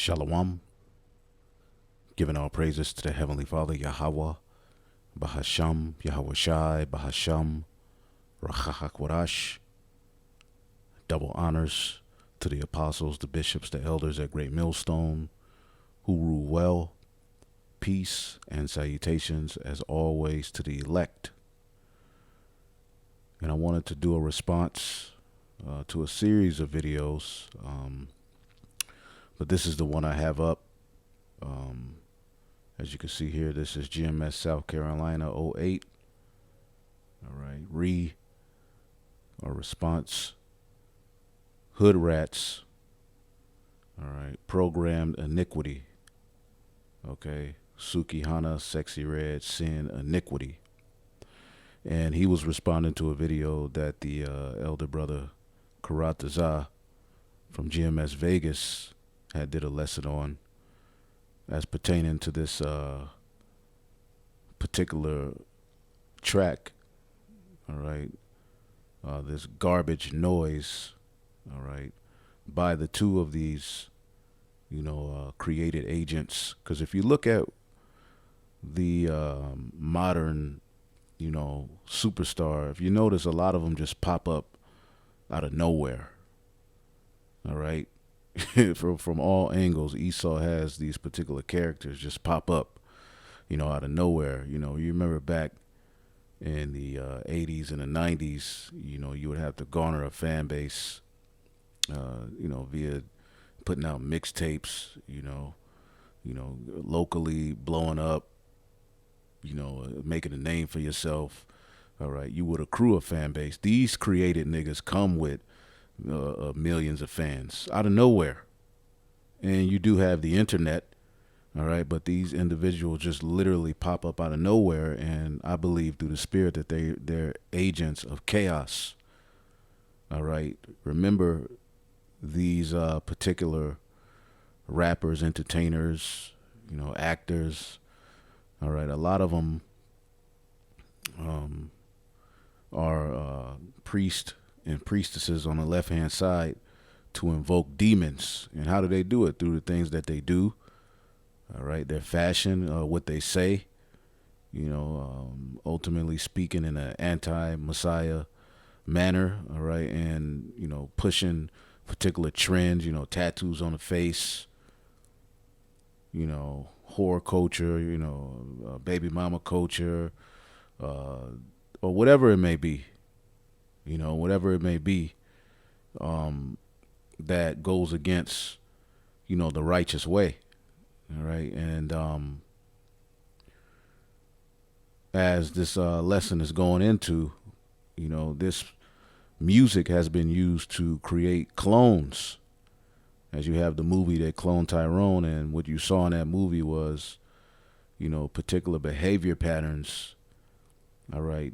Shalom, giving all praises to the Heavenly Father, Yahweh, Bahasham, Yahweh Shai, Bahasham, Rachahakwarash. Double honors to the apostles, the bishops, the elders at Great Millstone, who rule well. Peace and salutations, as always, to the elect. And I wanted to do a response to a series of videos, but this is the one I have up. As you can see here, this is GMS South Carolina '08. All right, response, hood rats. All right, programmed iniquity. Okay, Suki Hana, Sexy Red, Sin, Iniquity. And he was responding to a video that the elder brother Karataza from GMS Vegas had did a lesson on, as pertaining to this particular track. All right, this garbage noise. All right, by the two of these, created agents. Because if you look at the modern, superstar, if you notice, a lot of them just pop up out of nowhere. All right, from all angles, Esau has these particular characters just pop up, out of nowhere. You remember back in the 80s and the 90s, you would have to garner a fan base, via putting out mixtapes, locally blowing up, making a name for yourself. All right, you would accrue a fan base. These created niggas come with millions of fans out of nowhere. And you do have the internet, all right, but these individuals just literally pop up out of nowhere, and I believe through the spirit that they're agents of chaos. All right, remember these particular rappers, entertainers, actors. All right, a lot of them are priests and priestesses on the left-hand side to invoke demons. And how do they do it? Through the things that they do. All right, their fashion, what they say, ultimately speaking in an anti-Messiah manner. All right, and, pushing particular trends, tattoos on the face, whore culture, baby mama culture, or whatever it may be, that goes against, the righteous way. All right. And as this lesson is going into, this music has been used to create clones. As you have the movie that cloned Tyrone, and what you saw in that movie was, particular behavior patterns, all right,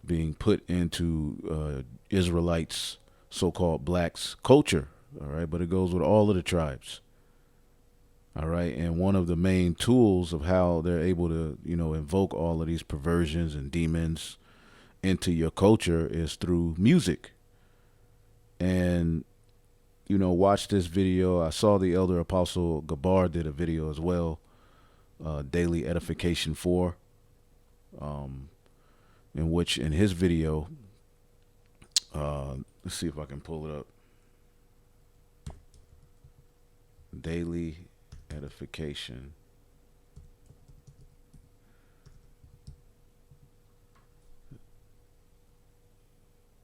being put into Israelites, so-called blacks' culture, all right, but it goes with all of the tribes, all right, and one of the main tools of how they're able to, invoke all of these perversions and demons into your culture is through music. And watch this video. I saw the elder apostle Gabar did a video as well, Daily Edification 4, in which in his video, let's see if I can pull it up. Daily Edification.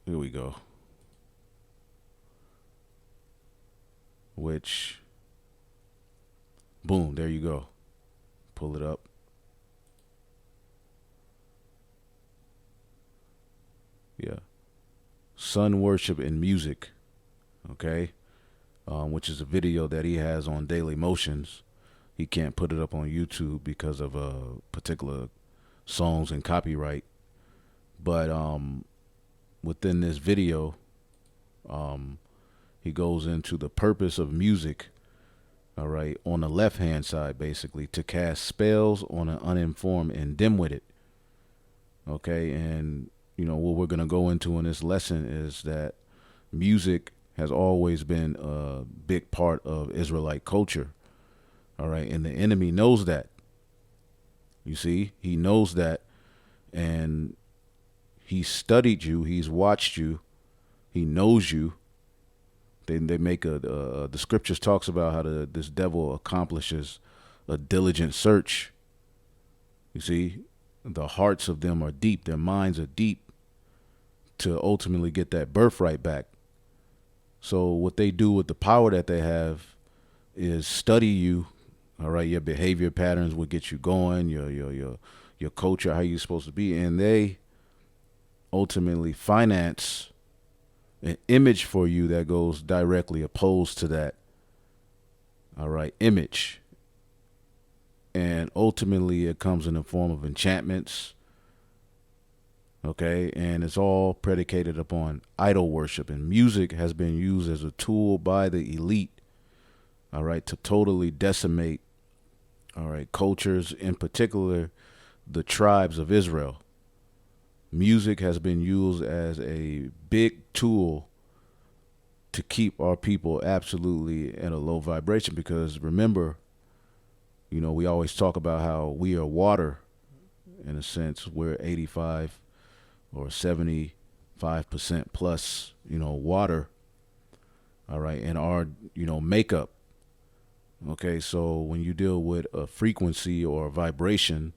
Here we go. Which, boom, there you go. Pull it up. Yeah. Sun worship and music. Okay. Which is a video that he has on Daily Motions. He can't put it up on YouTube because of particular songs and copyright. But within this video, he goes into the purpose of music, all right, on the left-hand side, basically, to cast spells on an uninformed and dim-witted. Okay, and, what we're going to go into in this lesson is that music has always been a big part of Israelite culture. All right. And the enemy knows that. You see, he knows that. And he studied you. He's watched you. He knows you. They make the scriptures talks about how this devil accomplishes a diligent search. You see, the hearts of them are deep. Their minds are deep to ultimately get that birthright back. So what they do with the power that they have is study you. All right, your behavior patterns will get you going. Your culture, how you're supposed to be, and they ultimately finance an image for you that goes directly opposed to that. All right, image. And ultimately it comes in the form of enchantments. Okay, and it's all predicated upon idol worship. And music has been used as a tool by the elite, all right, to totally decimate, all right, cultures, in particular the tribes of Israel. Music has been used as a big tool to keep our people absolutely at a low vibration, because remember, we always talk about how we are water. In a sense, we're 85 or 75% plus, water. All right. And our, makeup. Okay. So when you deal with a frequency or a vibration,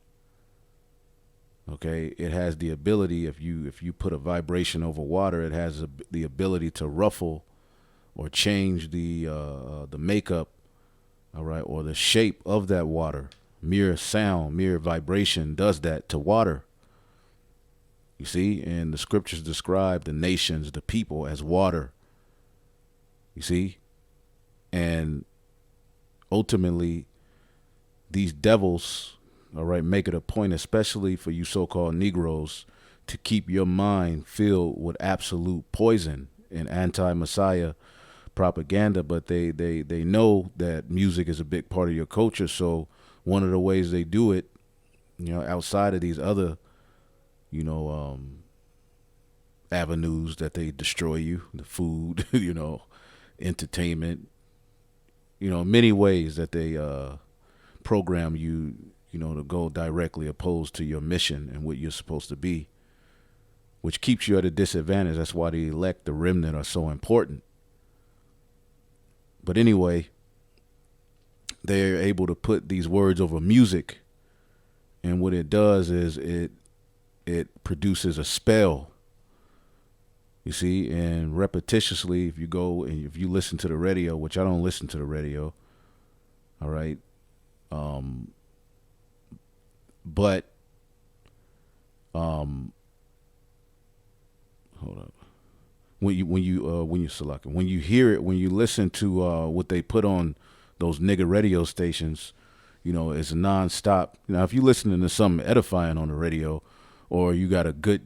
okay, it has the ability, if you put a vibration over water, it has the ability to ruffle or change the makeup, all right, or the shape of that water. Mere sound, mere vibration does that to water. You see, and the scriptures describe the nations, the people, as water. You see, and ultimately, these devils, all right, make it a point, especially for you so-called Negroes, to keep your mind filled with absolute poison and anti-Messiah propaganda. But they know that music is a big part of your culture. So one of the ways they do it, outside of these other, avenues that they destroy you, the food, entertainment, many ways that they program you, to go directly opposed to your mission and what you're supposed to be, which keeps you at a disadvantage. That's why the elect, the remnant, are so important. But anyway, they're able to put these words over music, and what it does is it produces a spell. You see, and repetitiously, if you go and if you listen to the radio, which I don't listen to the radio, all right, but hold up. When you hear it, when you listen to what they put on those nigger radio stations, it's nonstop. If you listening to something edifying on the radio, or you got a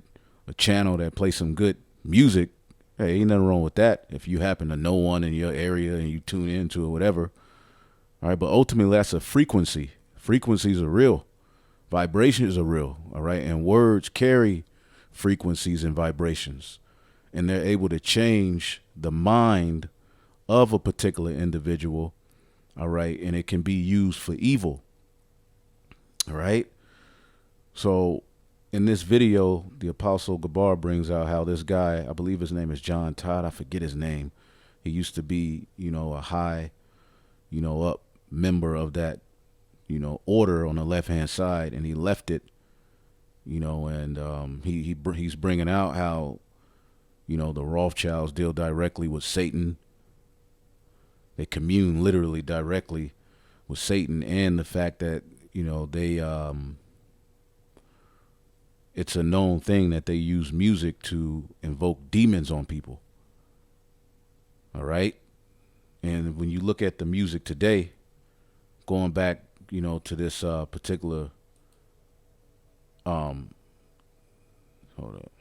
channel that plays some good music, hey, ain't nothing wrong with that. If you happen to know one in your area and you tune into it, whatever. All right, but ultimately that's a frequency. Frequencies are real. Vibrations are real. All right, and words carry frequencies and vibrations, and they're able to change the mind of a particular individual. All right, and it can be used for evil. All right, so in this video, the Apostle Gabar brings out how this guy, I believe his name is John Todd, I forget his name. He used to be, a high, up member of that, order on the left-hand side, and he left it, and he's bringing out how, the Rothschilds deal directly with Satan. They commune literally directly with Satan, and the fact that, they it's a known thing that they use music to invoke demons on people. All right. And when you look at the music today, going back, to this particular, hold up.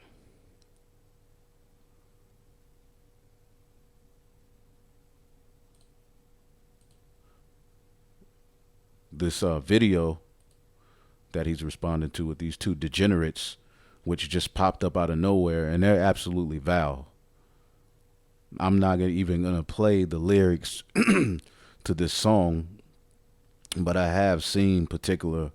This video that he's responding to with these two degenerates, which just popped up out of nowhere, and they're absolutely vile. I'm not even gonna play the lyrics to this song, but I have seen particular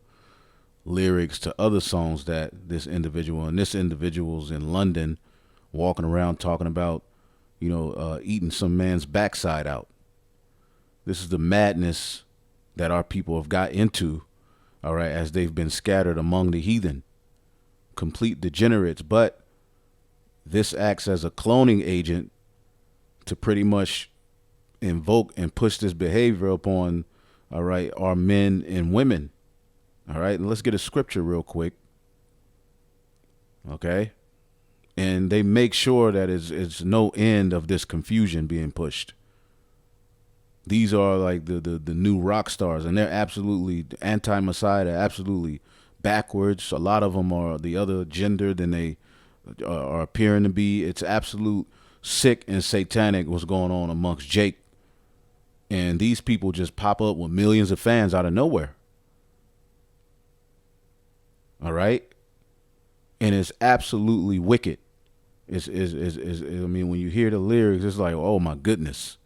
lyrics to other songs that this individual's in London, walking around talking about, eating some man's backside out. This is the madness that our people have got into, all right, as they've been scattered among the heathen, complete degenerates. But this acts as a cloning agent to pretty much invoke and push this behavior upon, all right, our men and women. All right, and let's get a scripture real quick. Okay. And they make sure that it's no end of this confusion being pushed. These are like the new rock stars, and they're absolutely anti-Messiah. They're absolutely backwards. A lot of them are the other gender than they are appearing to be. It's absolute sick and satanic what's going on amongst Jake. And these people just pop up with millions of fans out of nowhere. All right? And it's absolutely wicked. I mean, when you hear the lyrics, it's like, oh my goodness.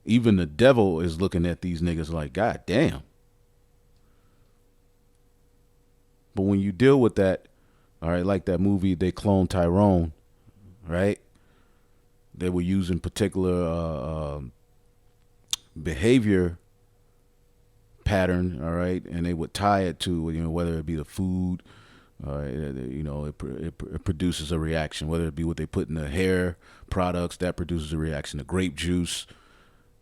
Even the devil is looking at these niggas like, God damn. But when you deal with that, all right, like that movie, they cloned Tyrone, right? They were using particular behavior pattern, all right, and they would tie it to, whether it be the food, it produces a reaction, whether it be what they put in the hair products, that produces a reaction, the grape juice,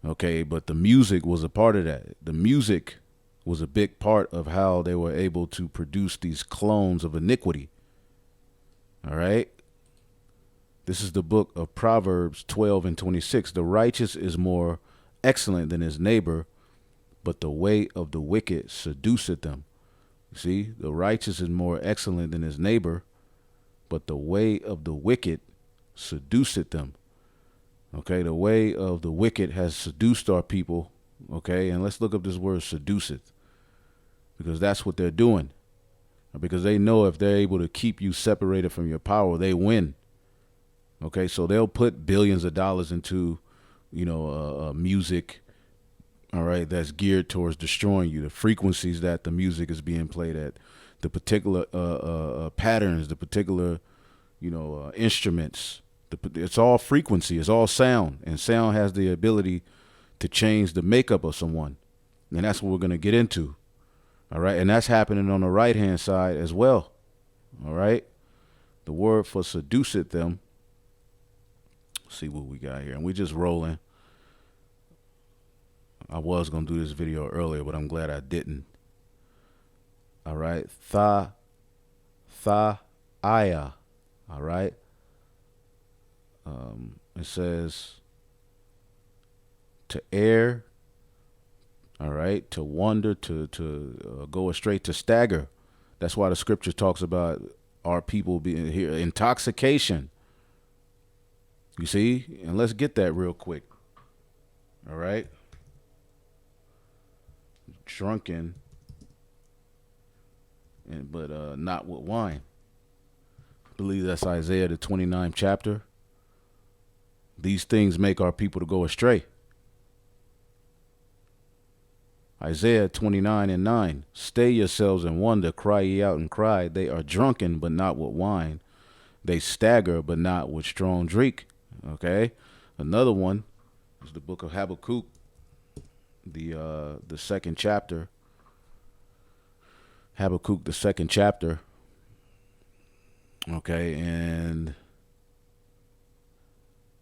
okay, but the music was a part of that. The music was a big part of how they were able to produce these clones of iniquity, all right? This is the book of Proverbs 12:26. The righteous is more excellent than his neighbor, but the way of the wicked seduceth them. See, the righteous is more excellent than his neighbor, but the way of the wicked seduceth them. Okay, the way of the wicked has seduced our people. Okay, and let's look up this word seduceth, because that's what they're doing. Because they know if they're able to keep you separated from your power, they win. Okay, so they'll put billions of dollars into, music, all right, that's geared towards destroying you. The frequencies that the music is being played at, the particular patterns, the particular, instruments. It's all frequency. It's all sound. And sound has the ability to change the makeup of someone. And that's what we're going to get into. All right. And that's happening on the right-hand side as well. All right. The word for seduceth them. Let's see what we got here. And we're just rolling. I was going to do this video earlier, but I'm glad I didn't. All right. Aya. All right. It says to err. All right. To wander, to go astray, to stagger. That's why the scripture talks about our people being here. Intoxication. You see? And let's get that real quick. All right. Drunken, but not with wine. I believe that's Isaiah the 29th chapter. These things make our people to go astray. Isaiah 29:9. Stay yourselves and wonder, cry ye out and cry. They are drunken, but not with wine. They stagger, but not with strong drink. Okay. Another one is the book of Habakkuk, the second chapter. Habakkuk, the second chapter. Okay, and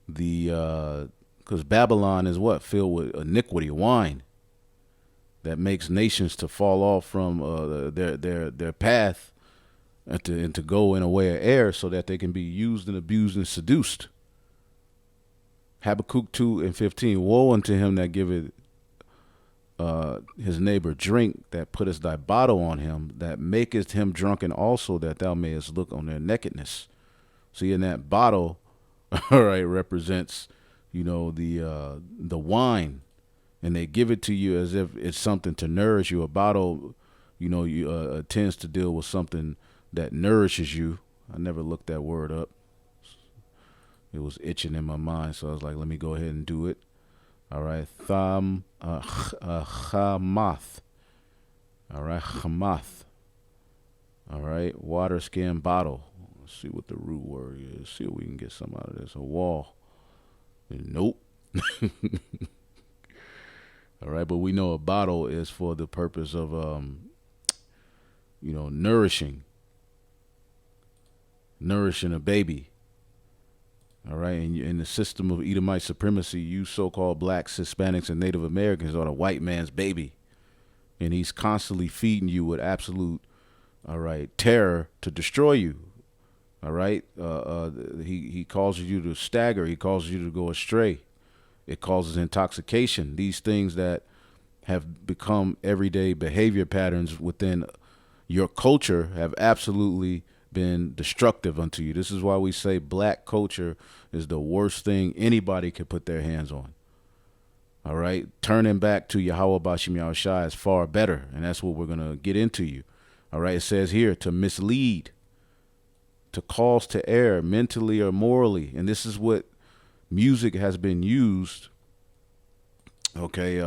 because Babylon is what? Filled with iniquity, wine, that makes nations to fall off from their path and to go in a way of error so that they can be used and abused and seduced. Habakkuk 2:15. Woe unto him that giveth his neighbor drink, that puttest thy bottle on him, that makest him drunken also, that thou mayest look on their nakedness. See, in that bottle, all right, represents, the wine, and they give it to you as if it's something to nourish you. A bottle, tends to deal with something that nourishes you. I never looked that word up. It was itching in my mind, so I was like, let me go ahead and do it. All right, chamath. All right, chamath. All right, water skin bottle. Let's see what the root word is. See if we can get some out of this. A wall. Nope. All right, but we know a bottle is for the purpose of, nourishing a baby. All right, and in the system of Edomite supremacy, you so-called blacks, Hispanics, and Native Americans are the white man's baby, and he's constantly feeding you with absolute, all right, terror to destroy you. All right, he causes you to stagger. He causes you to go astray. It causes intoxication. These things that have become everyday behavior patterns within your culture have absolutely been destructive unto you. This is why we say black culture is the worst thing anybody could put their hands on. All right, turning back to Yahweh Bashim Yahushua is far better, and that's what we're going to get into you. All right, it says here to mislead, to cause to err mentally or morally, and this is what music has been used. Okay,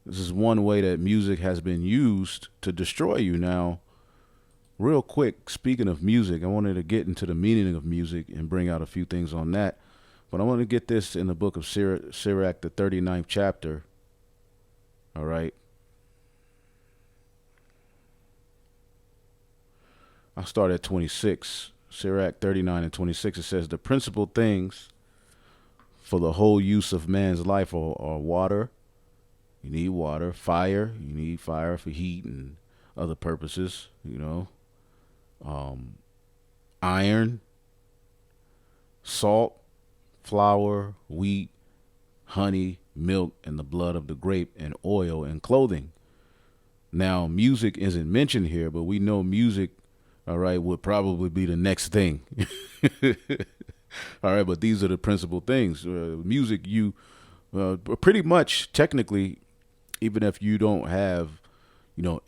this is one way that music has been used to destroy you. Now, real quick, speaking of music, I wanted to get into the meaning of music and bring out a few things on that. But I want to get this in the book of Sirach, the 39th chapter. All right. I'll start at 26. Sirach 39 and 26. It says, the principal things for the whole use of man's life are water. You need water. Fire. You need fire for heat and other purposes, iron, salt, flour, wheat, honey, milk, and the blood of the grape, and oil and clothing. Now, music isn't mentioned here, but we know music, all right, would probably be the next thing. All right, but these are the principal things. Music, you pretty much technically, even if you don't have,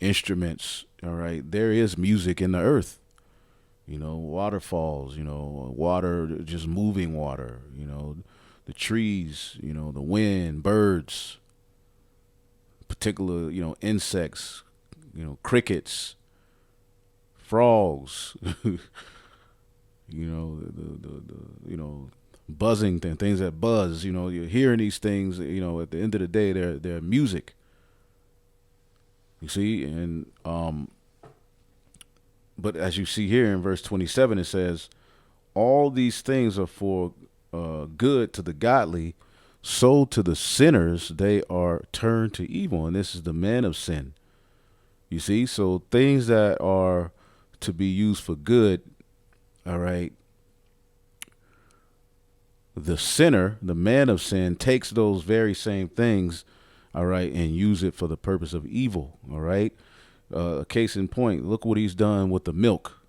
instruments, all right, there is music in the earth. Waterfalls, water, just moving water, the trees, the wind, birds, particular, insects, crickets, frogs, buzzing things that buzz, you're hearing these things, at the end of the day, they're music. You see, and, but as you see here in verse 27, it says, all these things are for good to the godly, so to the sinners they are turned to evil. And this is the man of sin. You see, so things that are to be used for good, all right, the sinner, the man of sin, takes those very same things, all right, and use it for the purpose of evil, all right? Case in point, look what he's done with the milk.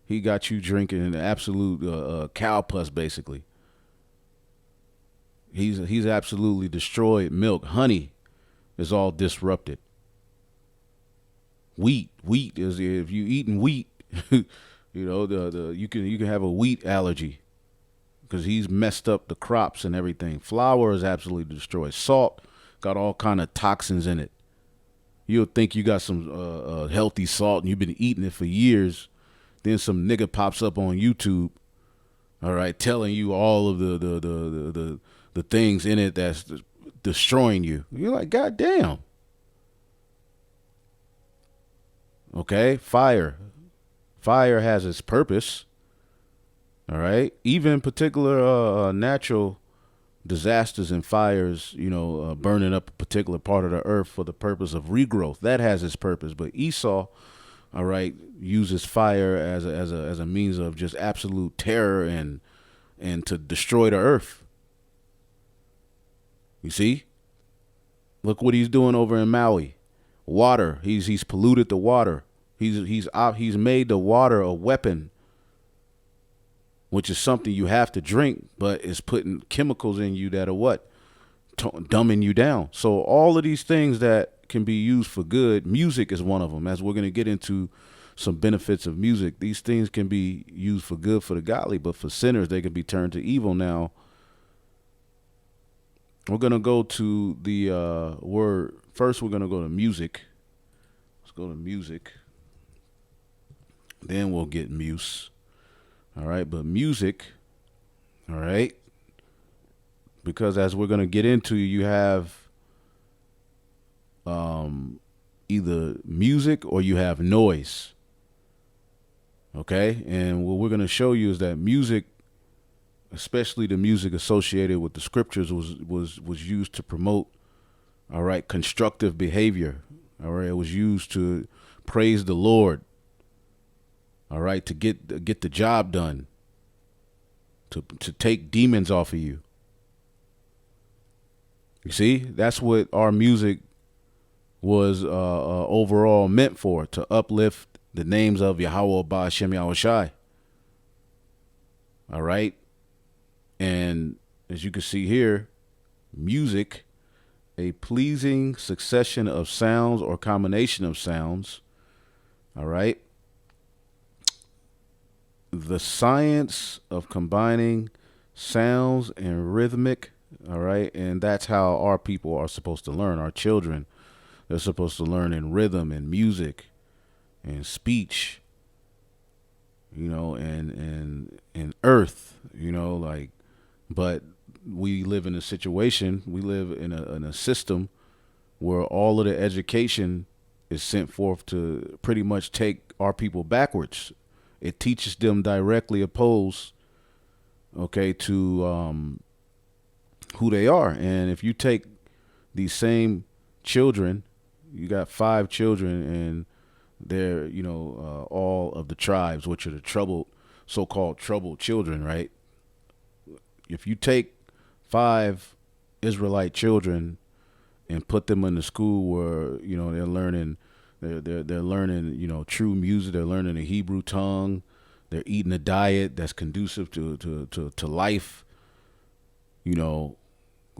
He got you drinking an absolute cow pus, basically. He's absolutely destroyed milk. Honey is all disrupted. Wheat is, if you eating wheat, you can have a wheat allergy because he's messed up the crops and everything. Flour is absolutely destroyed. Salt got all kind of toxins in it. You'll think you got some healthy salt and you've been eating it for years. Then some nigga pops up on YouTube, all right, telling you all of the things in it that's destroying you. You're like, God damn. Okay, fire. Fire has its purpose. All right. Even particular natural disasters and fires, burning up a particular part of the earth for the purpose of regrowth. That has its purpose. But Esau, all right, uses fire as a means of just absolute terror and to destroy the earth. You see? Look what he's doing over in Maui. Water. He's polluted the water. He's made the water a weapon, which is something you have to drink, but it's putting chemicals in you that are what? Dumbing you down. So all of these things that can be used for good, music is one of them, as we're going to get into some benefits of music. These things can be used for good for the godly, but for sinners, they can be turned to evil. Now, we're going to go to the word. First, we're going to go to music. Let's go to music. Then we'll get muse. All right, but music, all right, because as we're going to get into, you have either music or you have noise. Okay, and what we're going to show you is that music, especially the music associated with the scriptures, was used to promote, all right, constructive behavior. All right, it was used to praise the Lord. All right, to get the job done, to take demons off of you. You see, that's what our music was overall meant for, to uplift the names of Yahweh Ba'Shem Yahushai. All right. And as you can see here, music, a pleasing succession of sounds or combination of sounds. All right. The science of combining sounds and rhythmic. All right. And that's how our people are supposed to learn. Our children, they're supposed to learn in rhythm and music and speech, you know, and earth, you know, like, but we live in a situation, we live in a system where all of the education is sent forth to pretty much take our people backwards. It teaches them directly opposed, okay, to who they are. And if you take these same children, you got 5 children, and they're, you know, all of the tribes, which are the so-called troubled children, right? If you take 5 Israelite children and put them in a school where, you know, they're learning, they're learning, you know, true music, they're learning the Hebrew tongue, they're eating a diet that's conducive to life, you know,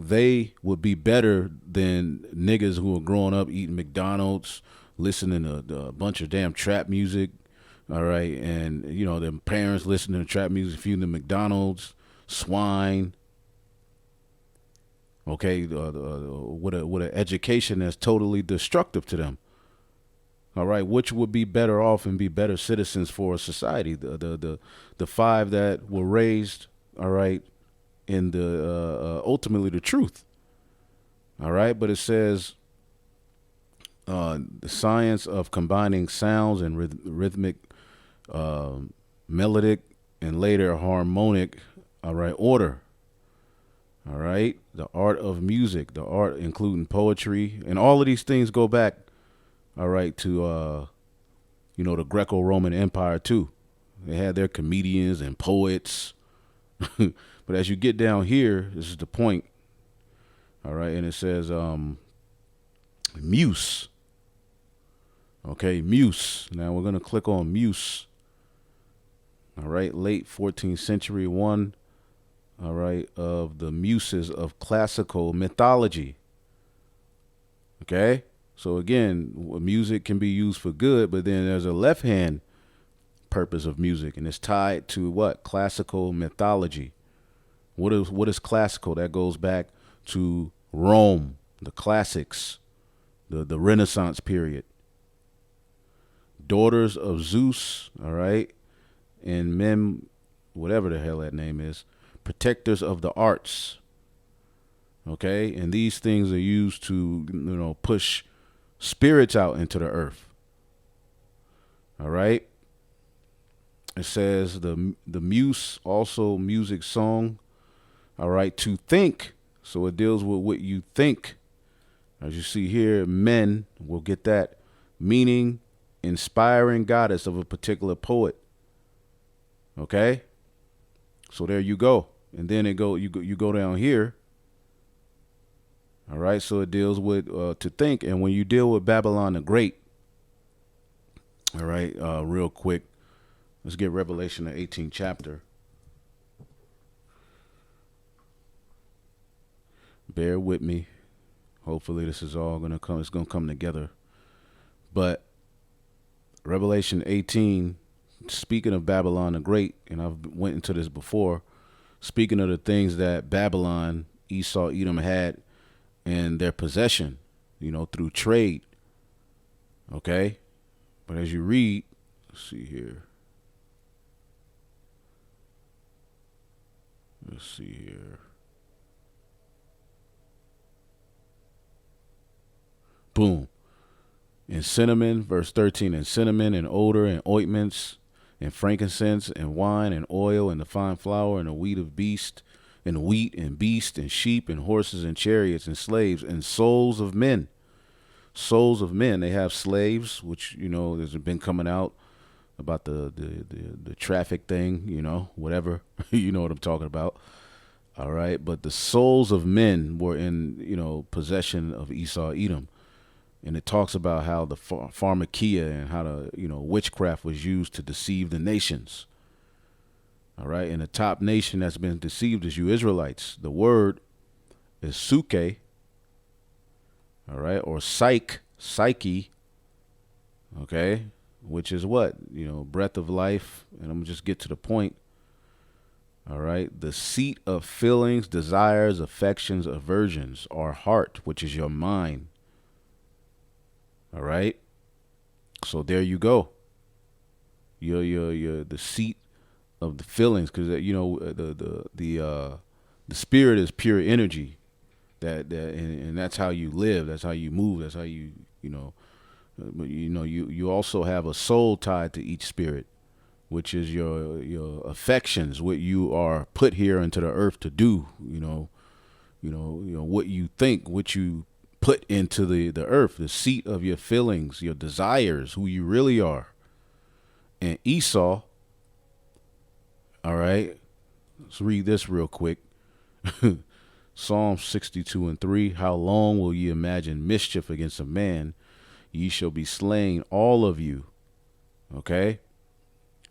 they would be better than niggas who are growing up eating McDonald's, listening to a bunch of damn trap music, all right, and, you know, their parents listening to trap music, feeding them McDonald's, swine, okay, with an education that's totally destructive to them, all right, which would be better off and be better citizens for a society, the 5 that were raised, all right, in the ultimately the truth, all right, but it says, the science of combining sounds and rhythmic, melodic, and later harmonic, all right, order. All right, the art of music, the art including poetry, and all of these things go back, all right, to you know, the Greco-Roman Empire too. They had their comedians and poets, but as you get down here, this is the point. All right, and it says muse. Okay, muse. Now we're going to click on muse. All right, late 14th century, one, all right, of the muses of classical mythology. Okay, so again, music can be used for good, but then there's a left-hand purpose of music, and it's tied to what? Classical mythology. What is classical? That goes back to Rome, the classics, the Renaissance period. Daughters of Zeus, all right, and Mem, whatever the hell that name is, protectors of the arts, okay, and these things are used to, you know, push spirits out into the earth, all right. It says the muse, also music, song, all right, to think, so it deals with what you think, as you see here, men will get that meaning, inspiring goddess of a particular poet. Okay, so there you go, and then you go down here. All right, so it deals with to think, and when you deal with Babylon the Great, all right, real quick, let's get Revelation the 18th chapter. Bear with me. Hopefully this is all gonna come. It's gonna come together, but Revelation 18, speaking of Babylon the Great, and I've went into this before, speaking of the things that Babylon, Esau, Edom had in their possession, through trade. Okay? But as you read, let's see here. Let's see here. Boom. And cinnamon, verse 13, and cinnamon and odor and ointments and frankincense and wine and oil and the fine flour and the wheat of beast and wheat and beast and sheep and horses and chariots and slaves and souls of men. Souls of men. They have slaves, which, there's been coming out about the traffic thing, whatever. You know what I'm talking about. All right. But the souls of men were in, possession of Esau, Edom. And it talks about how the pharmakia and how the, witchcraft was used to deceive the nations. All right. And the top nation that's been deceived is you Israelites. The word is suke. All right. Or psyche. Okay. Which is what? Breath of life. And I'm going to just get to the point. All right. The seat of feelings, desires, affections, aversions, or heart, which is your mind. All right. So there you go. You're the seat of the feelings, because the spirit is pure energy. And that's how you live. That's how you move. That's how you you also have a soul tied to each spirit, which is your affections, what you are put here into the earth to do. What you think, what you put into the earth, the seat of your feelings, your desires, who you really are. And Esau, all right, let's read this real quick. Psalm 62:3, how long will ye imagine mischief against a man? Ye shall be slain, all of you. Okay?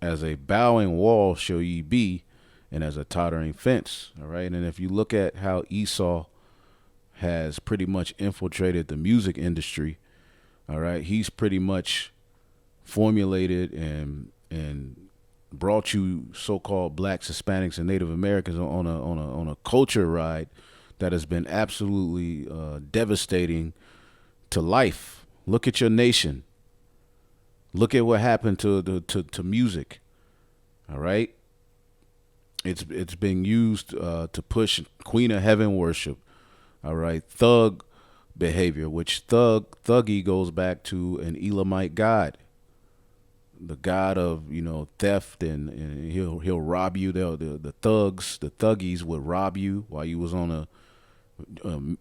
As a bowing wall shall ye be, and as a tottering fence. All right? And if you look at how Esau has pretty much infiltrated the music industry, all right, he's pretty much formulated and brought you so-called blacks, Hispanics, and Native Americans on a culture ride that has been absolutely devastating to life. Look at your nation. Look at what happened to music. All right, it's being used to push Queen of Heaven worship. All right, thug behavior, which thuggy goes back to an Elamite god, the god of theft, and he'll rob you. The thuggies would rob you while you was on a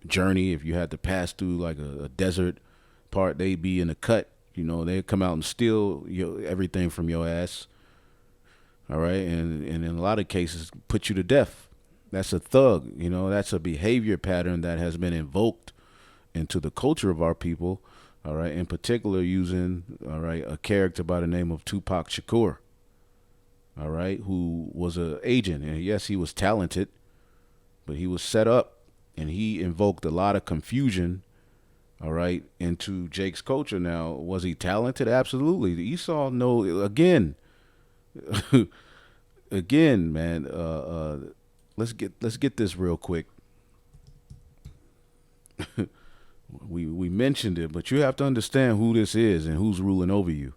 journey. If you had to pass through like a desert part, they'd be in the cut. They'd come out and steal everything from your ass. All right, and in a lot of cases, put you to death. That's a thug. That's a behavior pattern that has been invoked into the culture of our people. All right, in particular, using a character by the name of Tupac Shakur. All right, who was an agent, and yes, he was talented, but he was set up, and he invoked a lot of confusion. All right, into Jake's culture. Now, was he talented? Absolutely. Esau, no. Again, man. Let's get this real quick. we mentioned it, but you have to understand who this is and who's ruling over you.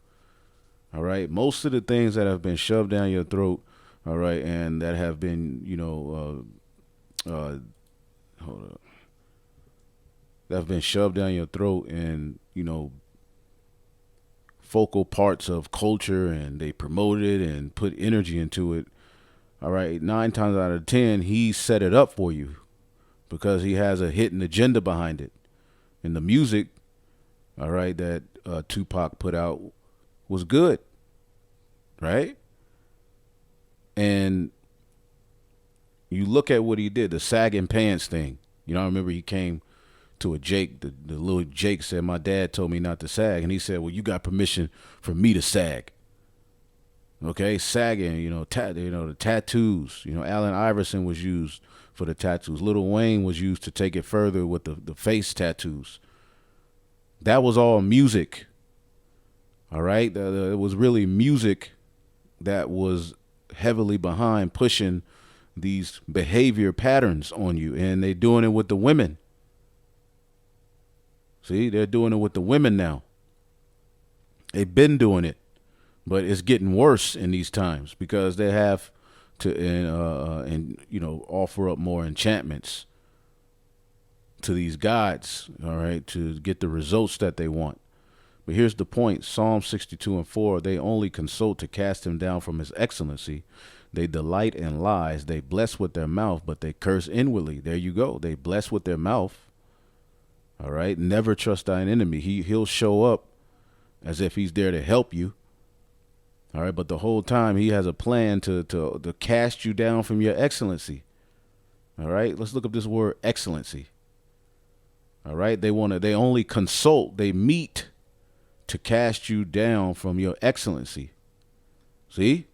All right, most of the things that have been shoved down your throat, all right, and that have been, that have been shoved down your throat, and focal parts of culture, and they promote it and put energy into it. All right, 9 times out of 10, he set it up for you because he has a hidden agenda behind it. And the music, all right, that Tupac put out was good, right? And you look at what he did, the sagging pants thing. I remember he came to a Jake, the little Jake said, my dad told me not to sag. And he said, well, you got permission for me to sag. Okay, sagging, the tattoos. Allen Iverson was used for the tattoos. Lil Wayne was used to take it further with the face tattoos. That was all music. All right. It was really music that was heavily behind pushing these behavior patterns on you. And they're doing it with the women. See, they're doing it with the women now. They've been doing it, but it's getting worse in these times because they have to offer up more enchantments to these gods, all right, to get the results that they want. But here's the point: Psalm 62:4. They only consult to cast him down from his excellency. They delight in lies. They bless with their mouth, but they curse inwardly. There you go. They bless with their mouth. All right. Never trust thine enemy. He'll show up as if he's there to help you. All right. But the whole time he has a plan to cast you down from your excellency. All right. Let's look up this word excellency. All right. They only consult. They meet to cast you down from your excellency. See?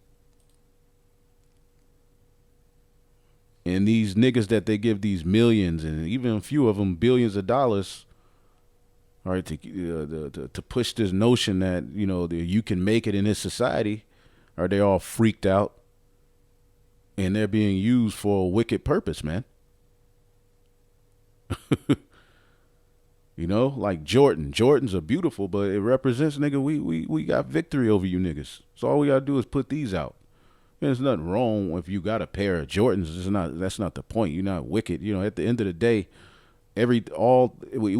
And these niggas that they give these millions and even a few of them billions of dollars, all right, to push this notion that, you can make it in this society, are they all freaked out and they're being used for a wicked purpose, man. Like Jordan. Jordans are beautiful, but it represents, nigga, we got victory over you niggas. So all we gotta do is put these out. There's nothing wrong if you got a pair of Jordans. That's not the point. You're not wicked. At the end of the day, we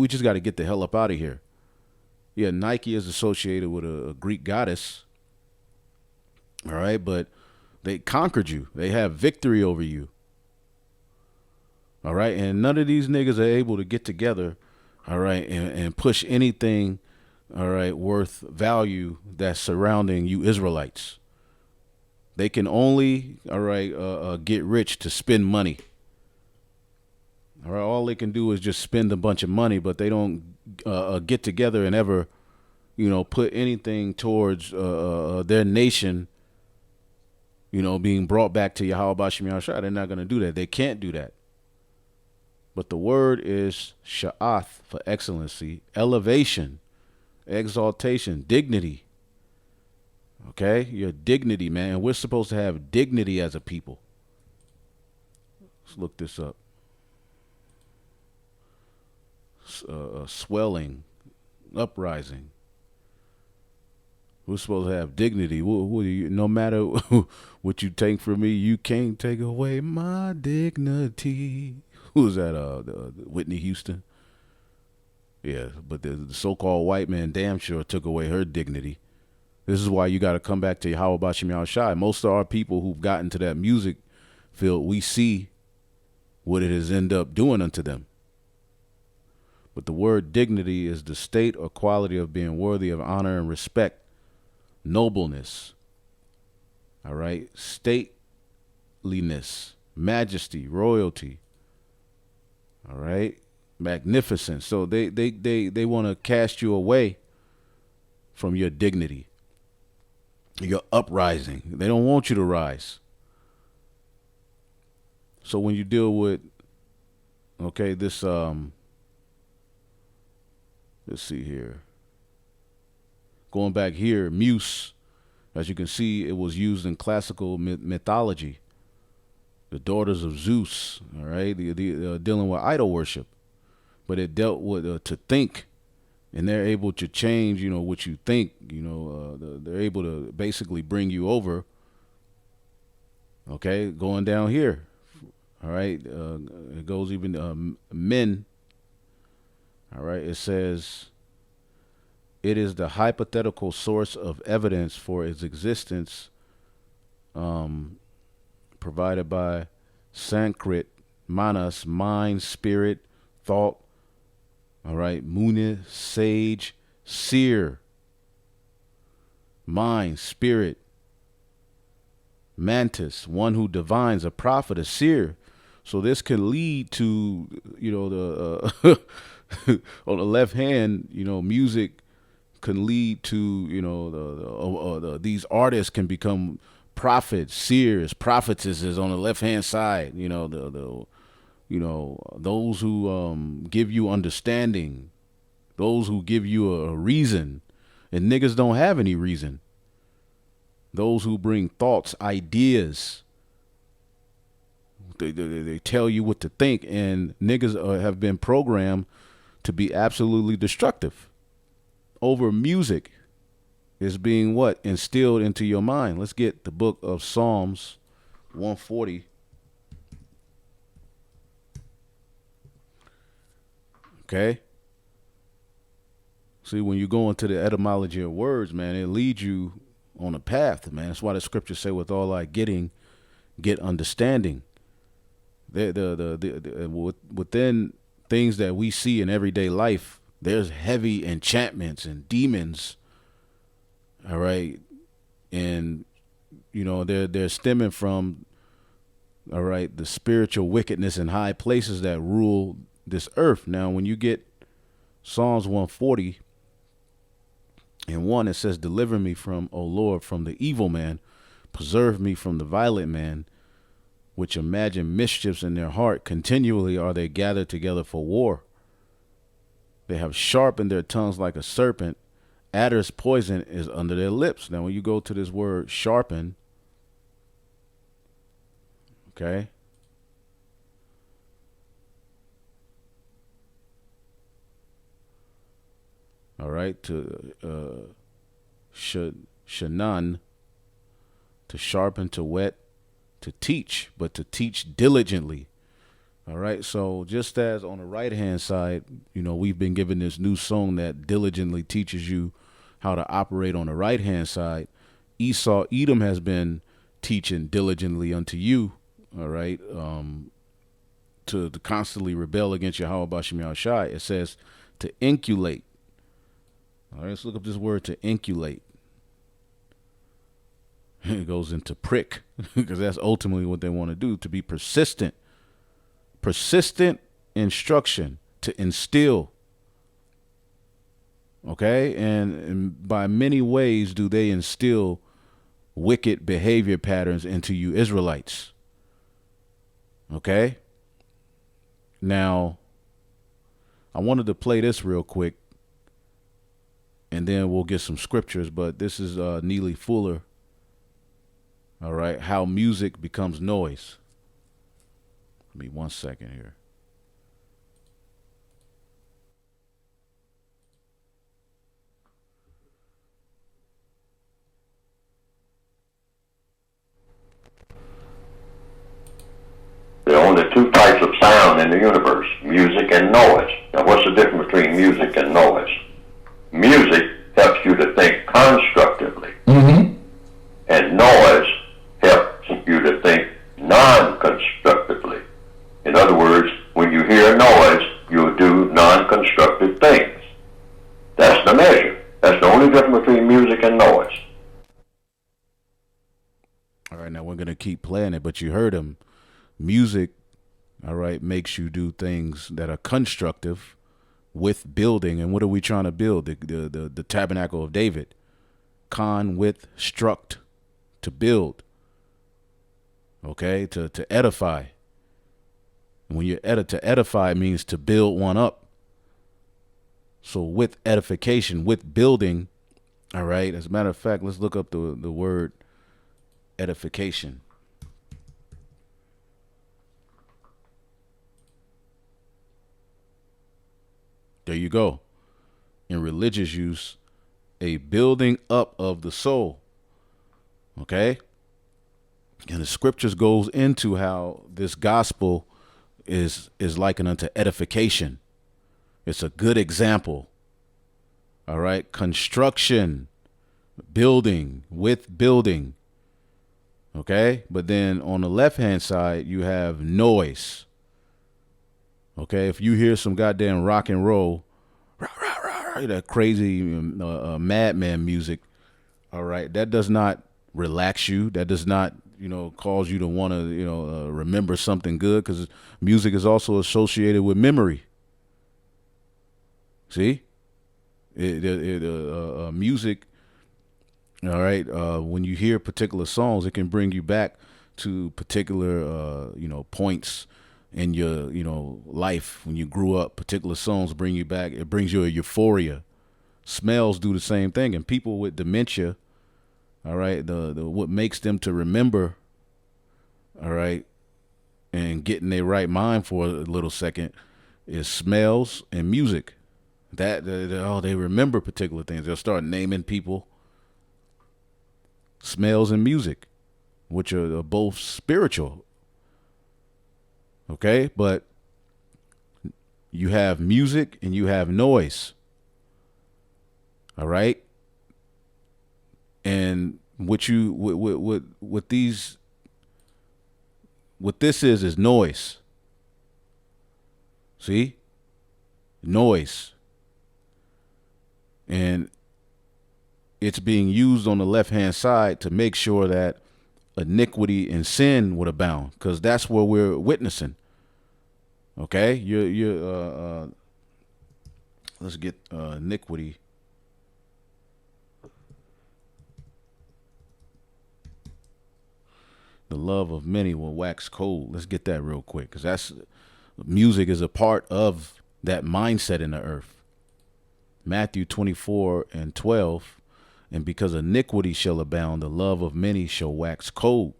just got to get the hell up out of here. Yeah, Nike is associated with a Greek goddess. All right, but they conquered you. They have victory over you. All right, and none of these niggas are able to get together, all right, and push anything, all right, worth value that's surrounding you Israelites. They can only, all right, get rich to spend money. All right, all they can do is just spend a bunch of money, but they don't get together and ever, put anything towards their nation, being brought back to Yahweh Bashim Yahushua. They're not going to do that. They can't do that. But the word is sha'ath for excellency, elevation, exaltation, dignity. Okay, your dignity, man. We're supposed to have dignity as a people. Let's look this up. Swelling, uprising. We're supposed to have dignity. No matter what you take from me, you can't take away my dignity. Who's that? Whitney Houston. Yeah, but the so-called white man damn sure took away her dignity. This is why you got to come back to Yahweh Bashim Yahushua. Most of our people who've gotten to that music field, we see what it has ended up doing unto them. But the word dignity is the state or quality of being worthy of honor and respect, nobleness, all right, stateliness, majesty, royalty, all right, magnificence. So they want to cast you away from your dignity. You're uprising. They don't want you to rise. So when you deal with, okay, this, let's see here. Going back here, Muse, as you can see, it was used in classical mythology. The daughters of Zeus, all right, dealing with idol worship. But it dealt with to think. And they're able to change, what you think, they're able to basically bring you over. Okay, going down here. All right, it goes even men. All right, it says, it is the hypothetical source of evidence for its existence provided by Sanskrit, manas, mind, spirit, thought. All right, Munir, sage, seer, mind, spirit, mantis, one who divines, a prophet, a seer. So this can lead to, the on the left hand, music can lead to, these artists can become prophets, seers, prophetesses on the left hand side. Those who give you understanding, those who give you a reason, And niggas don't have any reason. Those who bring thoughts, ideas, they tell you what to think, and niggas have been programmed to be absolutely destructive. Over music is being what? Instilled into your mind. Let's get the book of Psalms 140. Okay? See, when you go into the etymology of words, man, it leads you on a path, man. That's why the scriptures say, with all thy getting, get understanding. Within things that we see in everyday life, there's heavy enchantments and demons. All right. And, they're stemming from, all right, the spiritual wickedness in high places that rule this earth. Now, when you get Psalms 140 and 1, it says, deliver me from, O Lord, from the evil man, preserve me from the violent man, which imagine mischiefs in their heart. Continually are they gathered together for war. They have sharpened their tongues like a serpent. Adder's poison is under their lips. Now, when you go to this word sharpen, okay, all right, to shanan, to sharpen, to whet, to teach, but to teach diligently. All right, so just as on the right hand side, we've been given this new song that diligently teaches you how to operate on the right hand side. Edom has been teaching diligently unto you, all right, to constantly rebel against Yahweh Bashim Yahushai. It says to inculate. All right, let's look up this word, to inculate. It goes into prick, because that's ultimately what they want to do, to be persistent. Persistent instruction, to instill. Okay, and by many ways do they instill wicked behavior patterns into you Israelites. Okay, now I wanted to play this real quick, and then we'll get some scriptures, but this is Neely Fuller. All right, how music becomes noise. Give me 1 second here. There are only two types of sound in the universe, music and noise. Now, what's the difference between music and noise? Music helps you to think constructively, and noise helps you to think non-constructively. In other words, when you hear noise, you'll do non-constructive things. That's the measure. That's the only difference between music and noise. All right, now we're going to keep playing it, but you heard him. Music, all right, makes you do things that are constructive with building. And what are we trying to build? The tabernacle of David. Con with struct, to build. Okay, to edify. And when you're to edify means to build one up. So with edification, with building, all right. As a matter of fact, let's look up the word edification. There you go. In religious use, a building up of the soul. Okay? And the scriptures goes into how this gospel is likened unto edification. It's a good example. All right? Construction, building, with building. Okay? But then on the left-hand side, you have noise. Okay, if you hear some goddamn rock and roll, that crazy madman music, all right, that does not relax you. That does not, cause you to want to, remember something good, because music is also associated with memory. See, music, all right, when you hear particular songs, it can bring you back to particular, points in your, life when you grew up. Particular songs bring you back. It brings you a euphoria Smells do the same thing. And people with dementia, all right, the what makes them to remember, all right, and get in their right mind for a little second is smells and music. They remember particular things. They'll start naming people. Smells and music, which are both spiritual. Okay, but you have music and you have noise. All right, and what this is noise. See, noise, and it's being used on the left hand side to make sure that iniquity and sin would abound, because that's where we're witnessing. Okay, let's get iniquity. The love of many will wax cold. Let's get that real quick, because that's music is a part of that mindset in the earth. Matthew 24:12, and because iniquity shall abound, the love of many shall wax cold.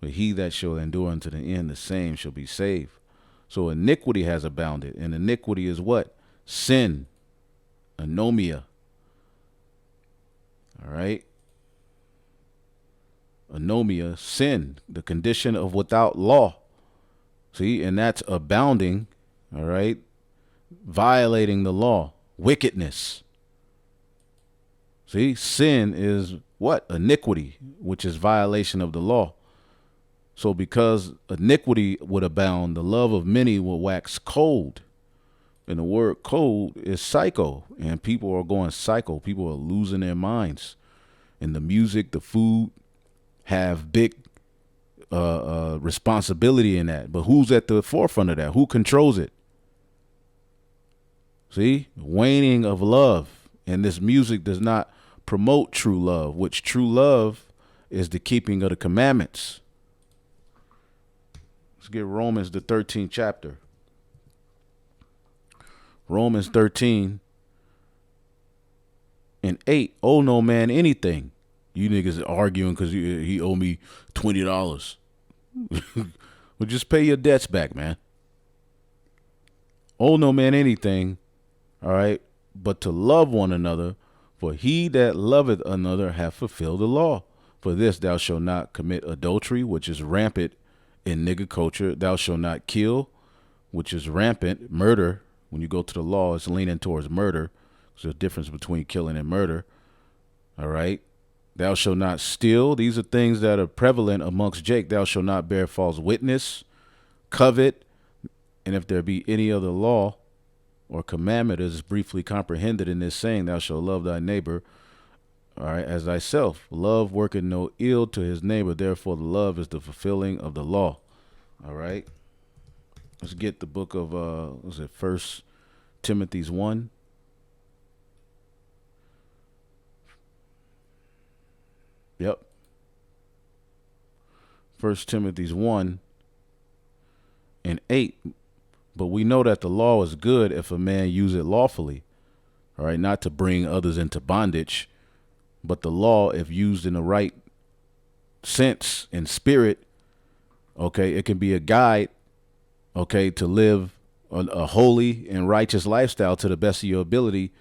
But he that shall endure unto the end, the same shall be saved. So iniquity has abounded, and iniquity is what? Sin, anomia. All right. Anomia, sin, the condition of without law. See, and that's abounding, all right, violating the law, wickedness. See, sin is what? Iniquity, which is violation of the law. So because iniquity would abound, the love of many will wax cold. And the word cold is psycho, and people are going psycho. People are losing their minds. And the music, the food, have big responsibility in that. But who's at the forefront of that? Who controls it? See? Waning of love. And this music does not promote true love, which true love is the keeping of the commandments. Let's get Romans, the 13th chapter. Romans 13:8. Owe no man anything. You niggas are arguing because he owe me $20. Well, just pay your debts back, man. Owe no man anything, all right, but to love one another, for he that loveth another hath fulfilled the law. For this thou shalt not commit adultery, which is rampant in nigger culture. Thou shalt not kill, which is rampant. Murder, when you go to the law, it's leaning towards murder. There's a difference between killing and murder, all right. Thou shalt not steal. These are things that are prevalent amongst Jake. Thou shalt not bear false witness, covet, and if there be any other law or commandment as is briefly comprehended in this saying, thou shalt love thy neighbor, all right, as thyself. Love worketh no ill to his neighbor. Therefore, the love is the fulfilling of the law. All right. Let's get the book of, what's it, 1 Timothy 1. Yep. 1 Timothy 1:8. But we know that the law is good if a man use it lawfully. All right, not to bring others into bondage, but the law, if used in the right sense and spirit, okay, it can be a guide, okay, to live a holy and righteous lifestyle to the best of your ability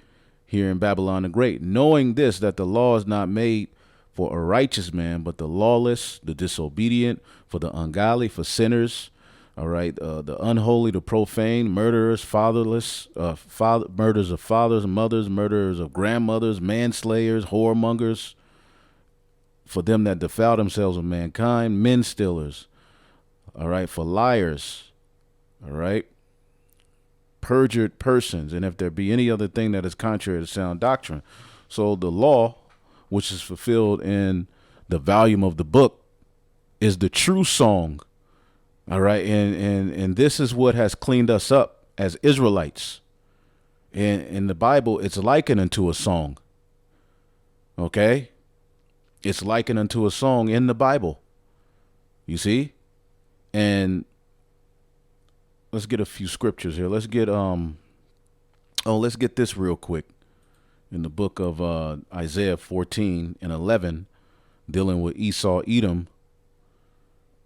here in Babylon the Great. Knowing this, that the law is not made for a righteous man, but the lawless, the disobedient, for the ungodly, for sinners, all right, the unholy, the profane, murderers, fatherless, murders of fathers and mothers, murderers of grandmothers, manslayers, whoremongers, for them that defile themselves with mankind, men stealers, all right, for liars, all right, perjured persons, and if there be any other thing that is contrary to sound doctrine. So the law, which is fulfilled in the volume of the book, is the true song. All right. And this is what has cleaned us up as Israelites. And in the Bible, it's likened unto a song. Okay. It's likened unto a song in the Bible. You see? And let's get a few scriptures here. Let's get this real quick. in the book of Isaiah 14 and 11, dealing with Esau, Edom.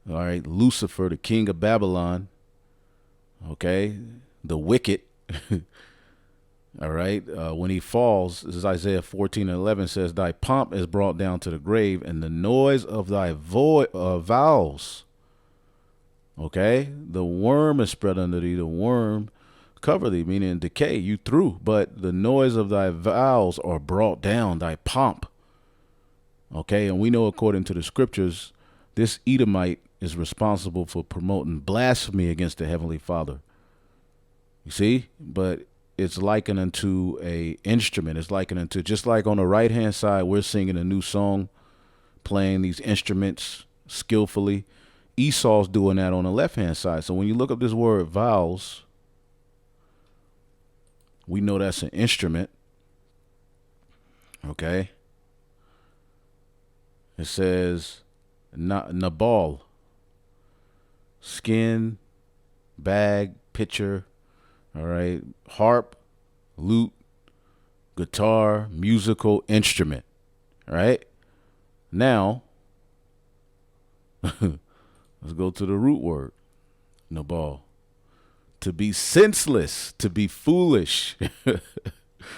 All right, Lucifer, the king of Babylon. Okay, the wicked. All right, when he falls, this is Isaiah 14 and 11 says, "Thy pomp is brought down to the grave, and the noise of thy vows." Okay, the worm is spread under thee, the worm cover thee, meaning decay, you through. But the noise of thy vows are brought down, thy pomp. Okay, and we know according to the scriptures, this Edomite is responsible for promoting blasphemy against the Heavenly Father. You see, but it's likened unto a instrument. It's likened unto, just like on the right hand side, we're singing a new song, playing these instruments skillfully. Esau's doing that on the left hand side. So when you look up this word vows, we know that's an instrument. Okay. It says Nabal, skin, bag, pitcher, all right, harp, lute, guitar, musical instrument, all right? Now, let's go to the root word, Nabal. To be senseless, to be foolish.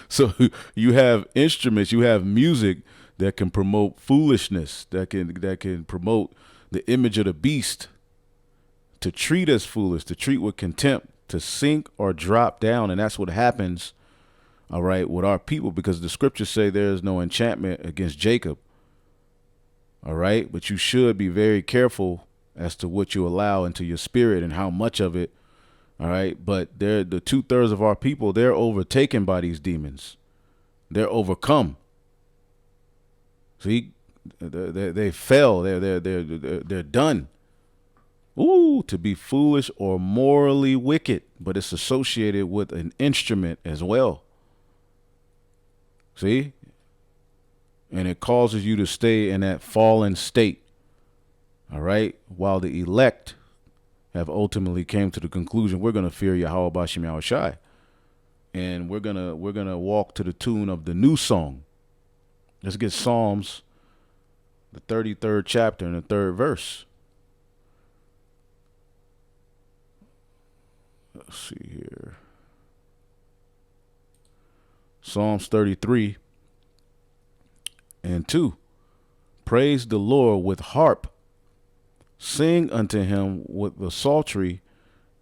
So you have instruments, you have music that can promote foolishness, that can promote the image of the beast, to treat us foolish, to treat with contempt, to sink or drop down. And that's what happens, all right, with our people, because the scriptures say there is no enchantment against Jacob. All right, but you should be very careful as to what you allow into your spirit and how much of it. All right, but they're the 2/3 of our people, they're overtaken by these demons. They're overcome. See, they fell. They're done. Ooh, to be foolish or morally wicked, but it's associated with an instrument as well. See, and it causes you to stay in that fallen state. All right, while the elect have ultimately came to the conclusion, we're going to fear Yahweh Bashim Yahushai, and we're gonna walk to the tune of the new song. Let's get Psalms, the 33rd chapter and the 3rd verse. Let's see here. Psalms 33 and 2. Praise the Lord with harp. Sing unto him with the psaltery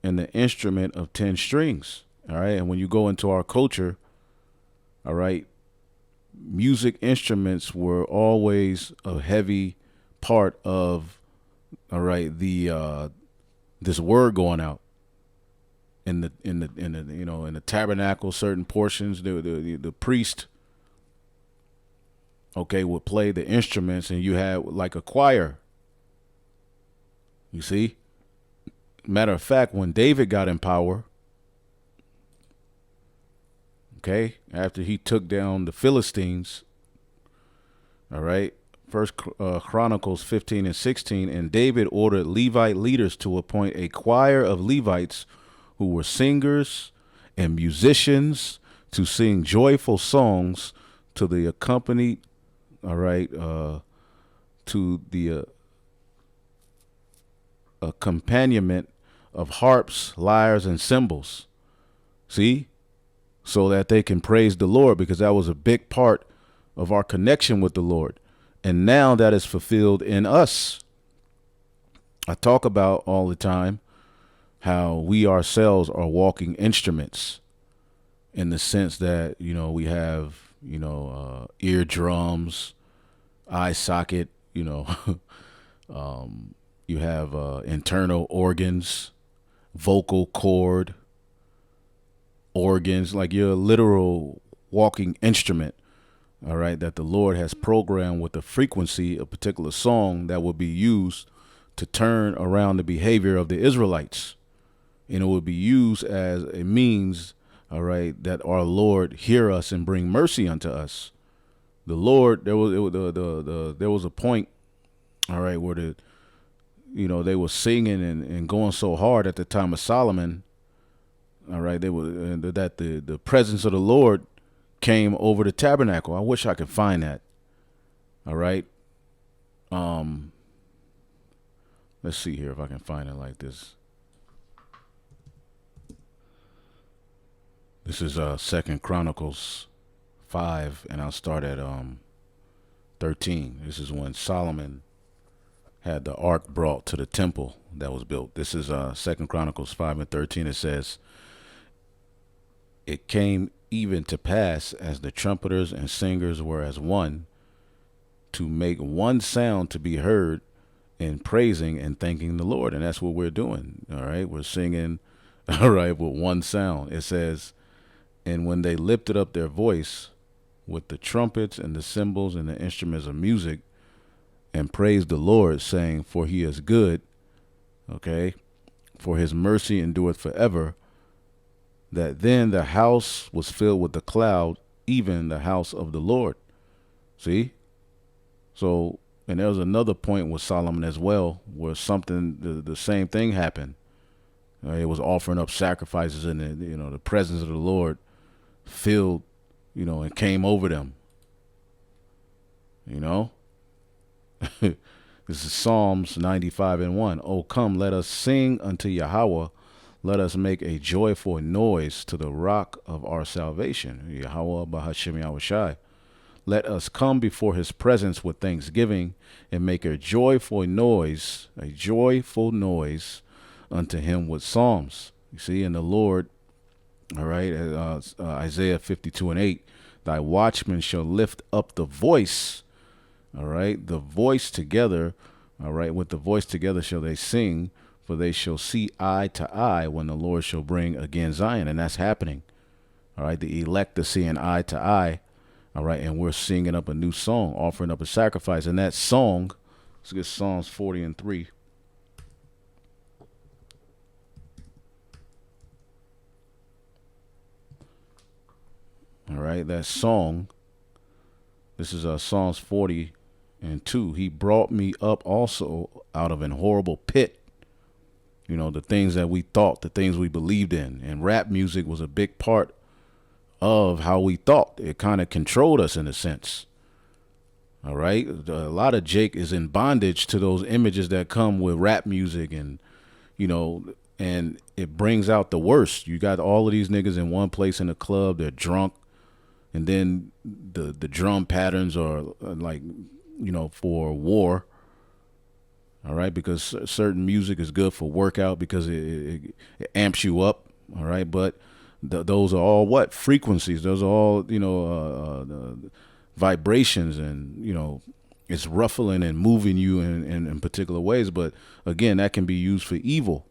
and the instrument of 10 strings. All right. And when you go into our culture, all right, music instruments were always a heavy part of, all right, the this word going out in the in the tabernacle. Certain portions, the priest, okay, would play the instruments, and you had like a choir. You see, matter of fact, when David got in power, okay, after he took down the Philistines, all right, First Chronicles 15 and 16, and David ordered Levite leaders to appoint a choir of Levites who were singers and musicians to sing joyful songs to the accompanied, all right, to the accompaniment of harps, lyres, and cymbals. See? So that they can praise the Lord, because that was a big part of our connection with the Lord. And now that is fulfilled in us. I talk about all the time how we ourselves are walking instruments, in the sense that, we have, eardrums, eye socket, you have internal organs, vocal cord, organs, like you're a literal walking instrument, all right, that the Lord has programmed with the frequency of a particular song that will be used to turn around the behavior of the Israelites. And it will be used as a means, all right, that our Lord hear us and bring mercy unto us. The Lord, there was a point, all right, where they were singing and going so hard at the time of Solomon, all right, they were that the presence of the Lord came over the tabernacle. I wish I could find that. All right. Um, let's see here if I can find it like this. This is Second Chronicles 5, and I'll start at 13. This is when Solomon had the ark brought to the temple that was built. This is Second Chronicles 5 and 13. It says, "It came even to pass, as the trumpeters and singers were as one, to make one sound to be heard in praising and thanking the Lord." And that's what we're doing. All right. We're singing, all right, with one sound. It says, "And when they lifted up their voice with the trumpets and the cymbals and the instruments of music, and praised the Lord, saying, For he is good, okay, for his mercy endureth forever, that then the house was filled with the cloud, even the house of the Lord." See? So, and there was another point with Solomon as well, where something, the same thing happened. It was offering up sacrifices, and the presence of the Lord filled, and came over them. This is Psalms 95 and 1. "Oh, come, let us sing unto Yahweh. Let us make a joyful noise to the rock of our salvation." Yahweh Bahashem Yahushai. "Let us come before his presence with thanksgiving and make a joyful noise unto him with psalms." You see, in the Lord, all right, Isaiah 52 and 8, "Thy watchmen shall lift up the voice," all right, the voice together, all right, with the voice together shall they sing, "for they shall see eye to eye when the Lord shall bring again Zion." And that's happening. All right, the elect are seeing eye to eye. All right, and we're singing up a new song, offering up a sacrifice. And that song, let's get Psalms 40 and 3. All right, that song, this is Psalms 40 and 2. "He brought me up also out of an horrible pit." The things that we thought, the things we believed in. And rap music was a big part of how we thought. It kind of controlled us in a sense. All right. A lot of Jake is in bondage to those images that come with rap music, and and it brings out the worst. You got all of these niggas in one place in a club, they're drunk, and then the drum patterns are like, for war. All right, because certain music is good for workout because it amps you up. All right, but those are all what? Frequencies. Those are all, vibrations, and, it's ruffling and moving you in particular ways. But again, that can be used for evil.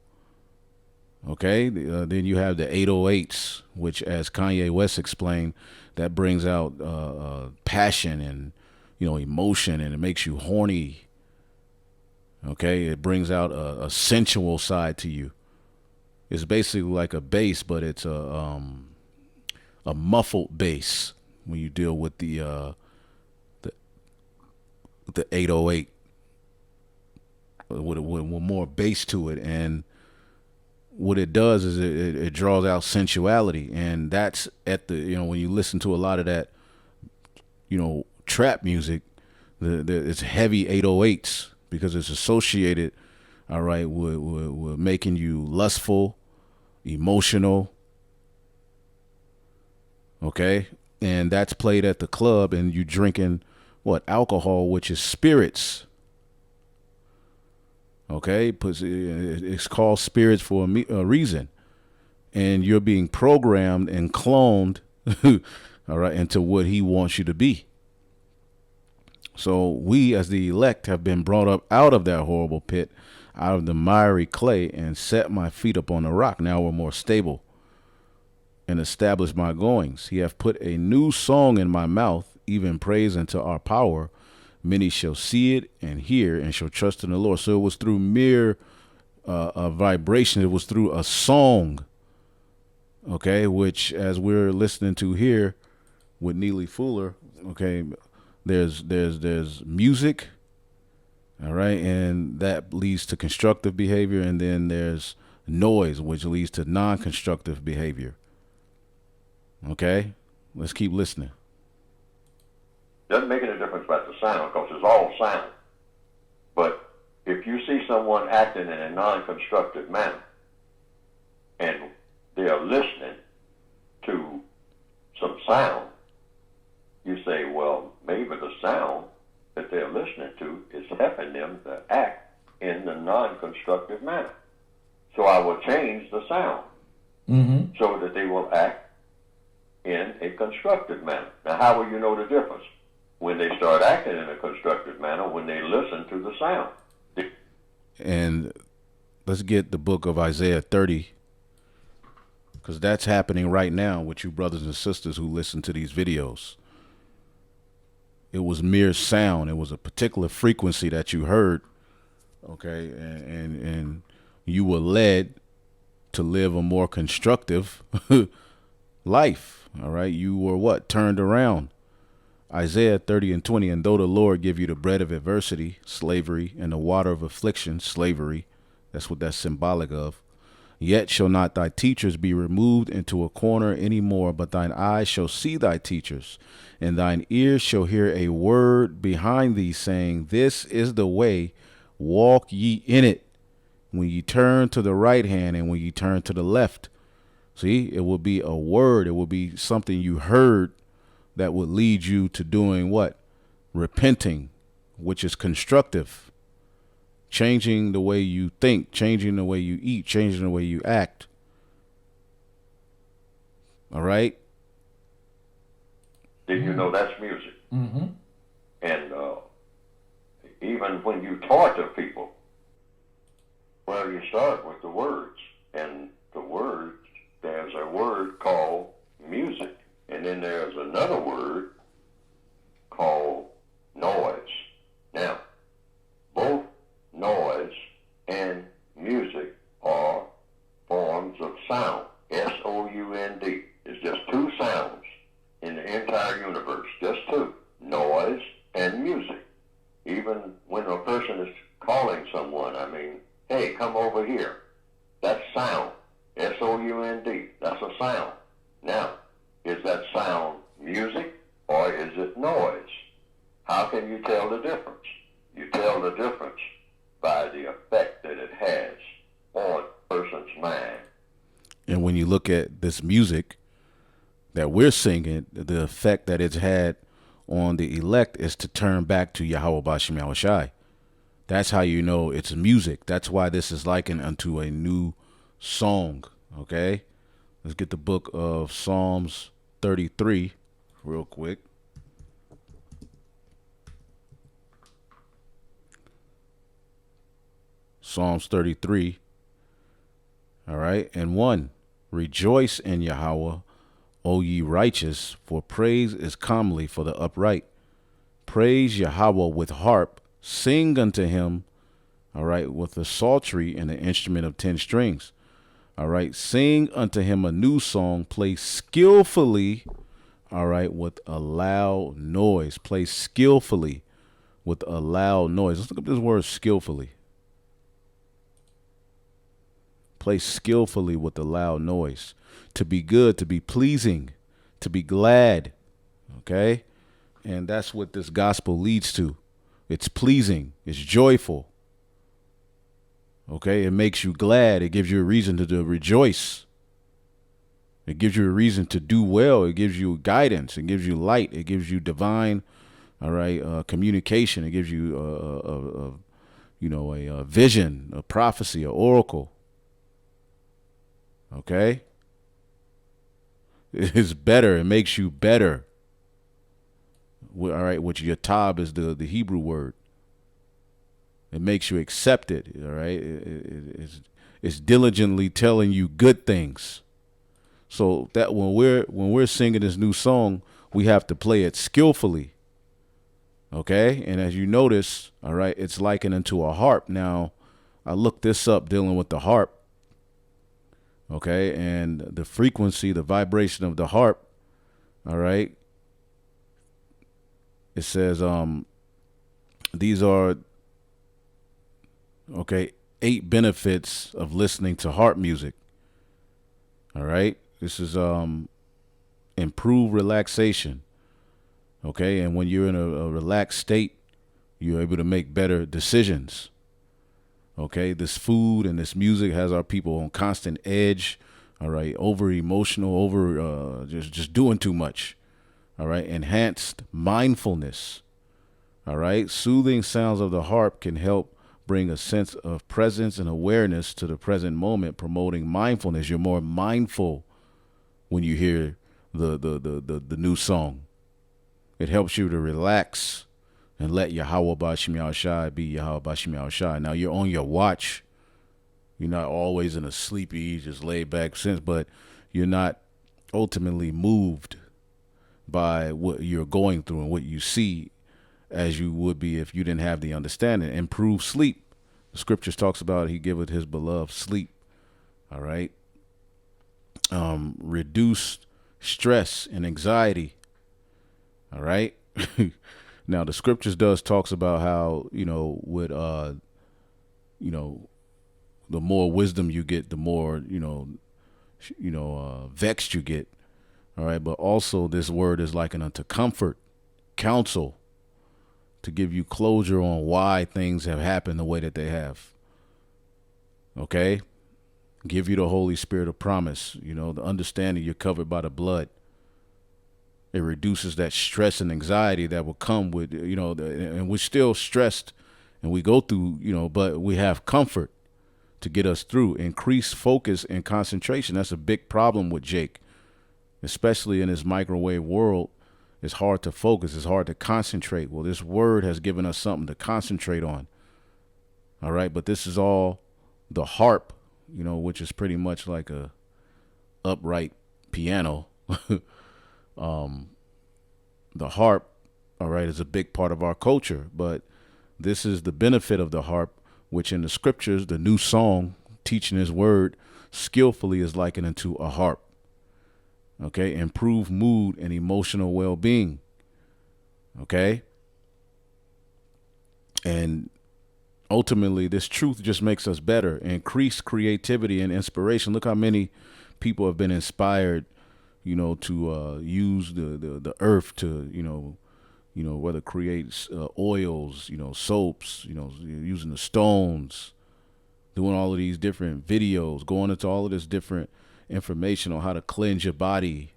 Okay, then you have the 808s, which, as Kanye West explained, that brings out passion and, emotion, and it makes you horny. Okay, it brings out a sensual side to you. It's basically like a bass, but it's a muffled bass when you deal with the 808 with more bass to it. And what it does is it draws out sensuality, and that's at the when you listen to a lot of that trap music, it's heavy 808s because it's associated, all right, with making you lustful, emotional, okay, and that's played at the club, and you drinking what? Alcohol, which is spirits. Okay, it's called spirits for a reason, and you're being programmed and cloned, all right, into what he wants you to be. So we, as the elect, have been brought up out of that horrible pit, out of the miry clay, and set my feet upon the rock. Now we're more stable, and established my goings. He hath put a new song in my mouth, even praise unto our power. Many shall see it and hear and shall trust in the Lord. So it was through mere vibration. It was through a song, okay, which, as we're listening to here with Neely Fuller, okay, there's music, all right, and that leads to constructive behavior, and then there's noise, which leads to non-constructive behavior, okay? Let's keep listening. Doesn't make any difference about the sound because it's all sound. But if you see someone acting in a non-constructive manner and they are listening to some sound, you say, well, maybe the sound that they're listening to is helping them to act in the non-constructive manner. So I will change the sound so that they will act in a constructive manner. Now, how will you know the difference? When they start acting in a constructive manner, when they listen to the sound. And let's get the book of Isaiah 30, because that's happening right now with you brothers and sisters who listen to these videos. It was mere sound. It was a particular frequency that you heard, okay, and you were led to live a more constructive life, all right? You were what? Turned around. Isaiah 30:20, and though the Lord give you the bread of adversity, slavery, and the water of affliction, slavery, that's what that's symbolic of, yet shall not thy teachers be removed into a corner any more, but thine eyes shall see thy teachers, and thine ears shall hear a word behind thee, saying, this is the way, walk ye in it, when ye turn to the right hand and when ye turn to the left. See, it will be a word. It will be something you heard that would lead you to doing what? Repenting, which is constructive. Changing the way you think, changing the way you eat, changing the way you act. All right? Did you know that's music? And even when you talk to people, well, you start with the words. And the words, there's a word called music. And then there's another word called noise. Now, both noise and music are forms of sound. S-O-U-N-D. It's just two sounds in the entire universe. Just two. Noise and music. Even when a person is calling someone, I mean, hey, come over here. That's sound. S-O-U-N-D. That's a sound. Now, is that sound music or is it noise? How can you tell the difference? You tell the difference by the effect that it has on a person's mind. And when you look at this music that we're singing, the effect that it's had on the elect is to turn back to Yahweh Bashim Yahushai. That's how you know it's music. That's why this is likened unto a new song, okay? Let's get the book of Psalms 33 real quick. Psalms 33. All right. And 1. Rejoice in Yahweh, O ye righteous, for praise is comely for the upright. Praise Yahweh with harp. Sing unto him, all right, with the psaltery and the instrument of 10 strings. All right, sing unto him a new song, play skillfully, all right, with a loud noise. Play skillfully with a loud noise. Let's look up this word skillfully. Play skillfully with a loud noise. To be good, to be pleasing, to be glad, okay? And that's what this gospel leads to. It's pleasing, it's joyful. Okay, it makes you glad. It gives you a reason to rejoice. It gives you a reason to do well. It gives you guidance. It gives you light. It gives you divine, all right, communication. It gives you, a vision, a prophecy, an oracle. Okay, it's better. It makes you better. All right, which yatab is the Hebrew word. It makes you accept it, all right? It's diligently telling you good things. So that when we're singing this new song, we have to play it skillfully, okay? And as you notice, all right, it's likened unto a harp. Now, I looked this up dealing with the harp, okay? And the frequency, the vibration of the harp, all right? It says these are, okay, 8 benefits of listening to harp music. All right. This is in improve relaxation. Okay, and when you're in a relaxed state, you're able to make better decisions. Okay, this food and this music has our people on constant edge. All right, over emotional, over just doing too much. All right, enhanced mindfulness. All right, soothing sounds of the harp can help bring a sense of presence and awareness to the present moment, promoting mindfulness. You're more mindful when you hear the new song. It helps you to relax and let Yahweh Bashim Yahushai be Yahweh Bashim Yahushai. Now you're on your watch. You're not always in a sleepy, just laid back sense, but you're not ultimately moved by what you're going through and what you see as you would be if you didn't have the understanding. Improve sleep. The scriptures talks about he giveth his beloved sleep. All right. Reduce stress and anxiety. All right. Now the scriptures does talks about how, with the more wisdom you get, the more, vexed you get. All right. But also this word is likened unto comfort, counsel, to give you closure on why things have happened the way that they have. Okay. Give you the Holy Spirit of promise, the understanding you're covered by the blood. It reduces that stress and anxiety that will come with, and we're still stressed and we go through, but we have comfort to get us through. Increased focus and concentration. That's a big problem with Jake, especially in this microwave world. It's hard to focus. It's hard to concentrate. Well, this word has given us something to concentrate on. All right. But this is all the harp, which is pretty much like a upright piano. The harp, all right, is a big part of our culture, but this is the benefit of the harp, which in the scriptures, the new song teaching his word skillfully is likened unto a harp. Okay. Improve mood and emotional well-being. Okay. And ultimately this truth just makes us better. Increase creativity and inspiration. Look how many people have been inspired, to use the earth to, whether create oils, soaps, using the stones, doing all of these different videos, going into all of this different information on how to cleanse your body.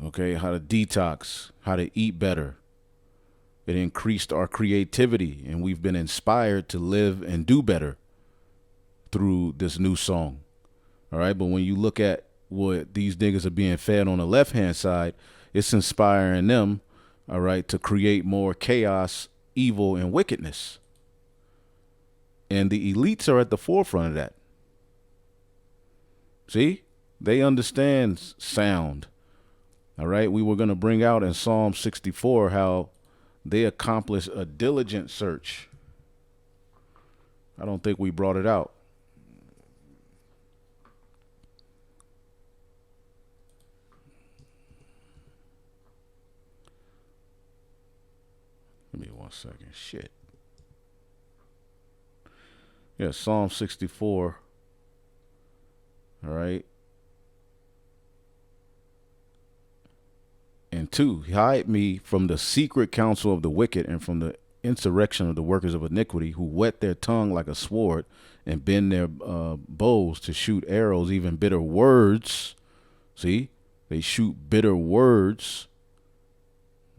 Okay, how to detox, how to eat better. It increased our creativity, and we've been inspired to live and do better through this new song. All right, but when you look at what these niggas are being fed on the left-hand side, it's inspiring them, all right, to create more chaos, evil, and wickedness. And the elites are at the forefront of that. See? They understand sound. All right, we were going to bring out in Psalm 64 how they accomplish a diligent search. I don't think we brought it out. Give me 1 second. Shit. Yeah, Psalm 64. All right. And 2, hide me from the secret counsel of the wicked and from the insurrection of the workers of iniquity, who whet their tongue like a sword and bend their bows to shoot arrows, even bitter words. See, they shoot bitter words.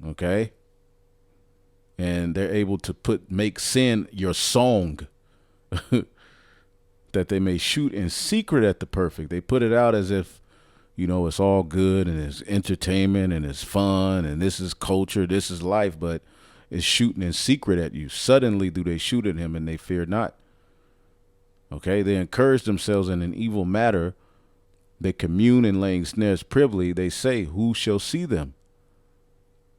Okay. And they're able to make sin your song, that they may shoot in secret at the perfect. They put it out as if, it's all good and it's entertainment and it's fun and this is culture, this is life, but it's shooting in secret at you. Suddenly do they shoot at him and they fear not. Okay, they encourage themselves in an evil matter. They commune in laying snares privily. They say, who shall see them?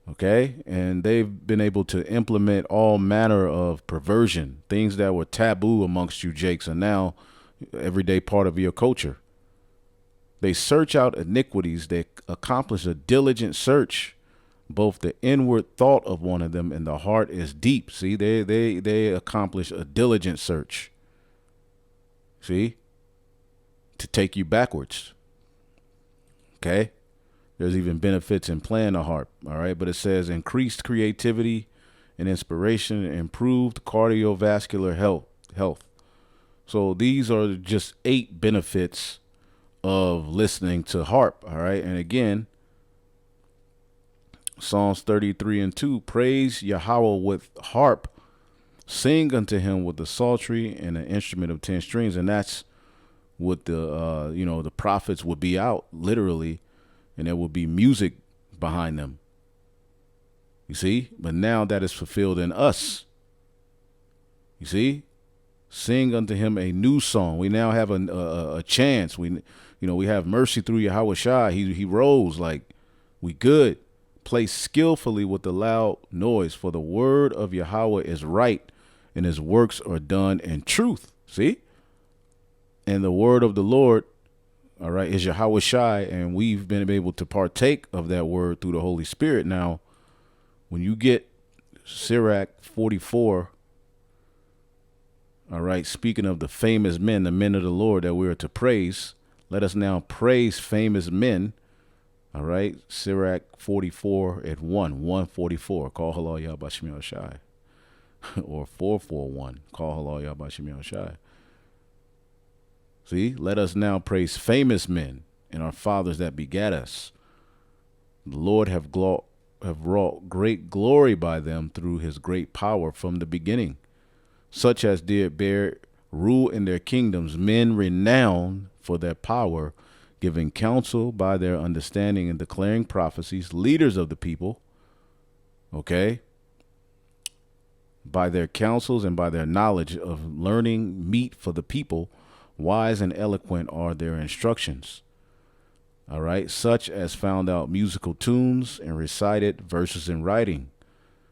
Okay, and they've been able to implement all manner of perversion. Things that were taboo amongst you Jakes are now everyday part of your culture. They search out iniquities. They accomplish a diligent search. Both the inward thought of one of them and the heart is deep. See, they accomplish a diligent search. See, to take you backwards. Okay. There's even benefits in playing the harp. All right. But it says increased creativity and inspiration, improved cardiovascular health. So these are just 8 benefits of listening to harp. All right. And again, Psalms 33:2, praise Yahweh with harp, sing unto him with the psaltery and an instrument of 10 strings. And that's what the prophets would be out literally, and there would be music behind them. You see, but now that is fulfilled in us. You see, sing unto him a new song. We now have a chance. We have mercy through Yahweh Shai. He rose, like we good. Play skillfully with the loud noise, for the word of Yahweh is right, and his works are done in truth. See? And the word of the Lord, all right, is Yahweh Shai, and we've been able to partake of that word through the Holy Spirit. Now, when you get Sirach 44, all right, speaking of the famous men, the men of the Lord that we are to praise, let us now praise famous men. All right, Sirach 144. Call halal Yah Bashim Shai. Or 441. Call halal Yah Bashim Shai. See, let us now praise famous men and our fathers that begat us. The Lord have wrought great glory by them through his great power from the beginning, such as did bear rule in their kingdoms, men renowned for their power, giving counsel by their understanding and declaring prophecies, leaders of the people, okay, by their counsels and by their knowledge of learning meet for the people, wise and eloquent are their instructions, all right, such as found out musical tunes and recited verses in writing.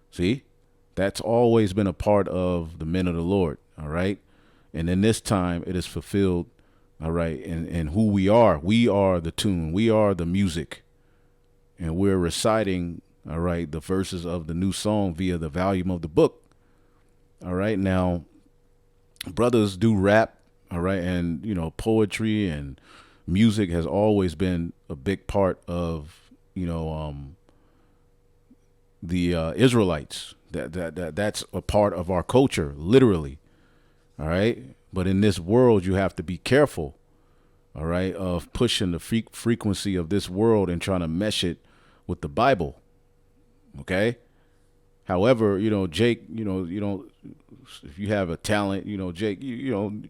See, that's always been a part of the men of the Lord, all right, and in this time it is fulfilled. All right, and who we are the tune, we are the music, and we're reciting, all right, the verses of the new song via the volume of the book. All right, now, brothers do rap, all right, and, poetry and music has always been a big part of, the Israelites. That's a part of our culture, literally, all right? But in this world, you have to be careful, all right, of pushing the frequency of this world and trying to mesh it with the Bible, okay? However, Jake, you don't, if you have a talent, Jake, you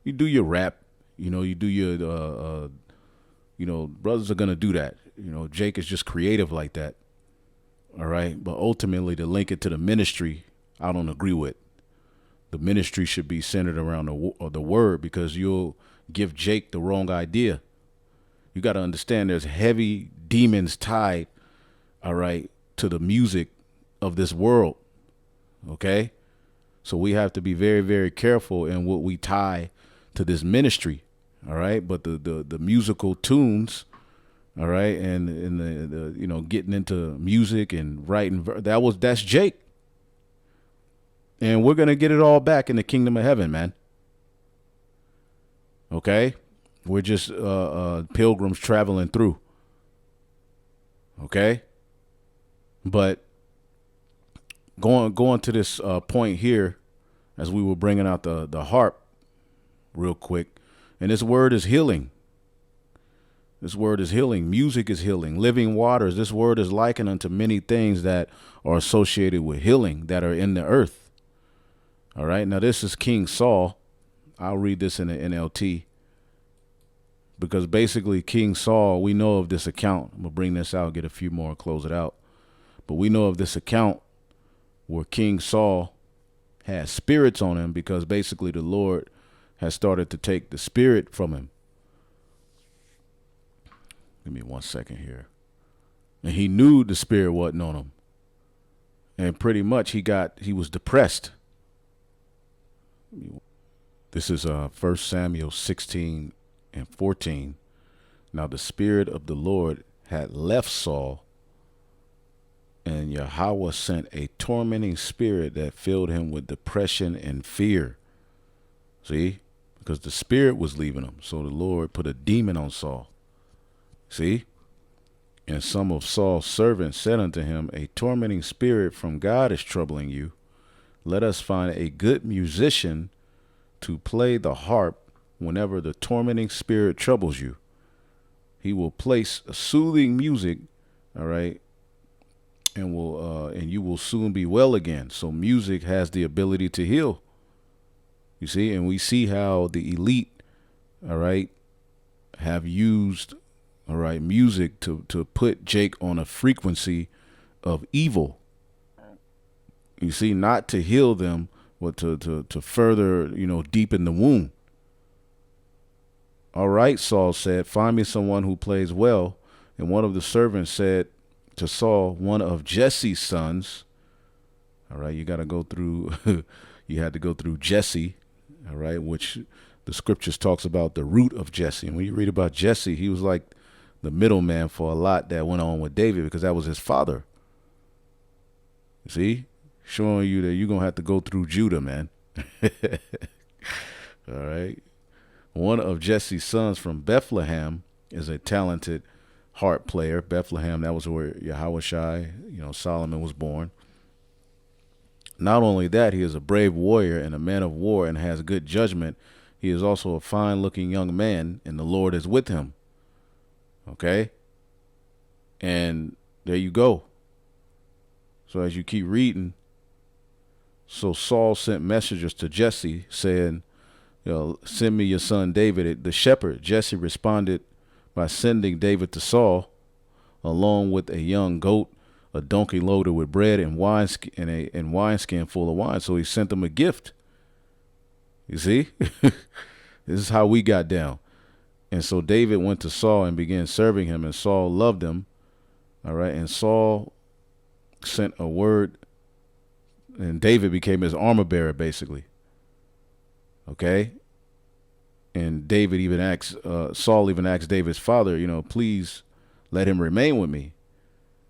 do your rap, you do your, brothers are going to do that. Jake is just creative like that, all right? But ultimately, to link it to the ministry, I don't agree with. The ministry should be centered around the word, because you'll give Jake the wrong idea. You got to understand there's heavy demons tied, all right, to the music of this world, okay? So we have to be very, very careful in what we tie to this ministry, all right? But the musical tunes, all right, and the getting into music and writing, that's Jake. And we're going to get it all back in the kingdom of heaven, man. Okay? We're just pilgrims traveling through. Okay? But going to this point here, as we were bringing out the harp real quick, and this word is healing. This word is healing. Music is healing. Living waters. This word is likened unto many things that are associated with healing that are in the earth. All right, now this is King Saul. I'll read this in the NLT, because basically King Saul, we know of this account. I'm going to bring this out, get a few more, and close it out. But we know of this account where King Saul has spirits on him, because basically the Lord has started to take the spirit from him. Give me 1 second here. And he knew the spirit wasn't on him. And pretty much he was depressed. This is 1 Samuel 16:14. Now the spirit of the Lord had left Saul, and Yahweh sent a tormenting spirit that filled him with depression and fear. See? Because the spirit was leaving him. So the Lord put a demon on Saul. See? And some of Saul's servants said unto him, A tormenting spirit from God is troubling you. Let us find a good musician to play the harp whenever the tormenting spirit troubles you. He will place a soothing music, all right, and you will soon be well again. So music has the ability to heal. You see, and we see how the elite, all right, have used, all right, music to put Jake on a frequency of evil. You see, not to heal them, but to further, deepen the wound. All right, Saul said, find me someone who plays well. And one of the servants said to Saul, one of Jesse's sons. All right, you got to go through, you had to go through Jesse, all right, which the scriptures talks about the root of Jesse. And when you read about Jesse, he was like the middleman for a lot that went on with David because that was his father. You see, showing you that you're going to have to go through Judah, man. All right. One of Jesse's sons from Bethlehem is a talented harp player. Bethlehem, that was where Yahushai, Solomon was born. Not only that, he is a brave warrior and a man of war and has good judgment. He is also a fine-looking young man, and the Lord is with him. Okay? And there you go. So as you keep reading, so Saul sent messengers to Jesse saying, send me your son David, the shepherd. Jesse responded by sending David to Saul, along with a young goat, a donkey loaded with bread, and wineskin full of wine. So he sent them a gift. You see, this is how we got down. And so David went to Saul and began serving him, and Saul loved him. All right, and Saul sent a word, and David became his armor bearer, basically. Okay. And David even asked, Saul even asked David's father, please let him remain with me.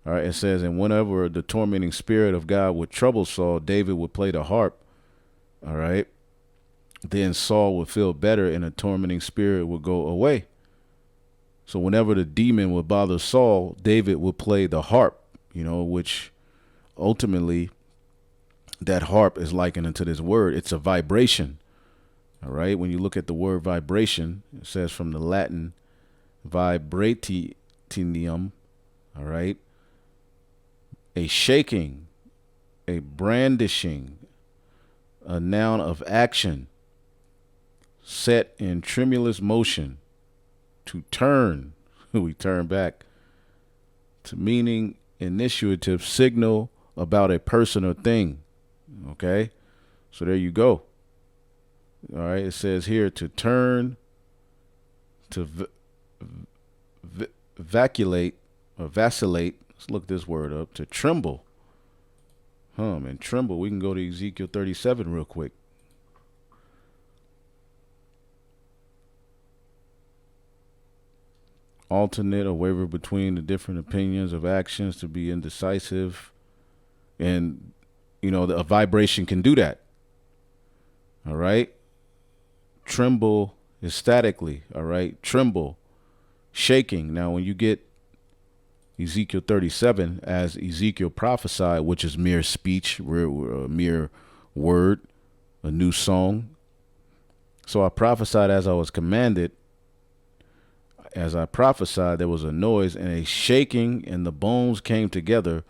All right. It says, and whenever the tormenting spirit of God would trouble Saul, David would play the harp. All right. Then Saul would feel better and the tormenting spirit would go away. So whenever the demon would bother Saul, David would play the harp, which ultimately that harp is likened unto this word. It's a vibration. All right. When you look at the word vibration, it says from the Latin vibratinium. All right. A shaking, a brandishing, a noun of action, set in tremulous motion, to turn, we turn back, to meaning initiative, signal about a person or thing. Okay. So there you go. All right, it says here to turn, to vacillate or vacillate. Let's look this word up. To tremble. And tremble. We can go to Ezekiel 37 real quick. Alternate or waver between the different opinions of actions, to be indecisive. And, a vibration can do that. All right. Tremble ecstatically, all right? Tremble, shaking. Now, when you get Ezekiel 37, as Ezekiel prophesied, which is mere speech, mere word, a new song. So I prophesied as I was commanded. As I prophesied, there was a noise and a shaking, and the bones came together,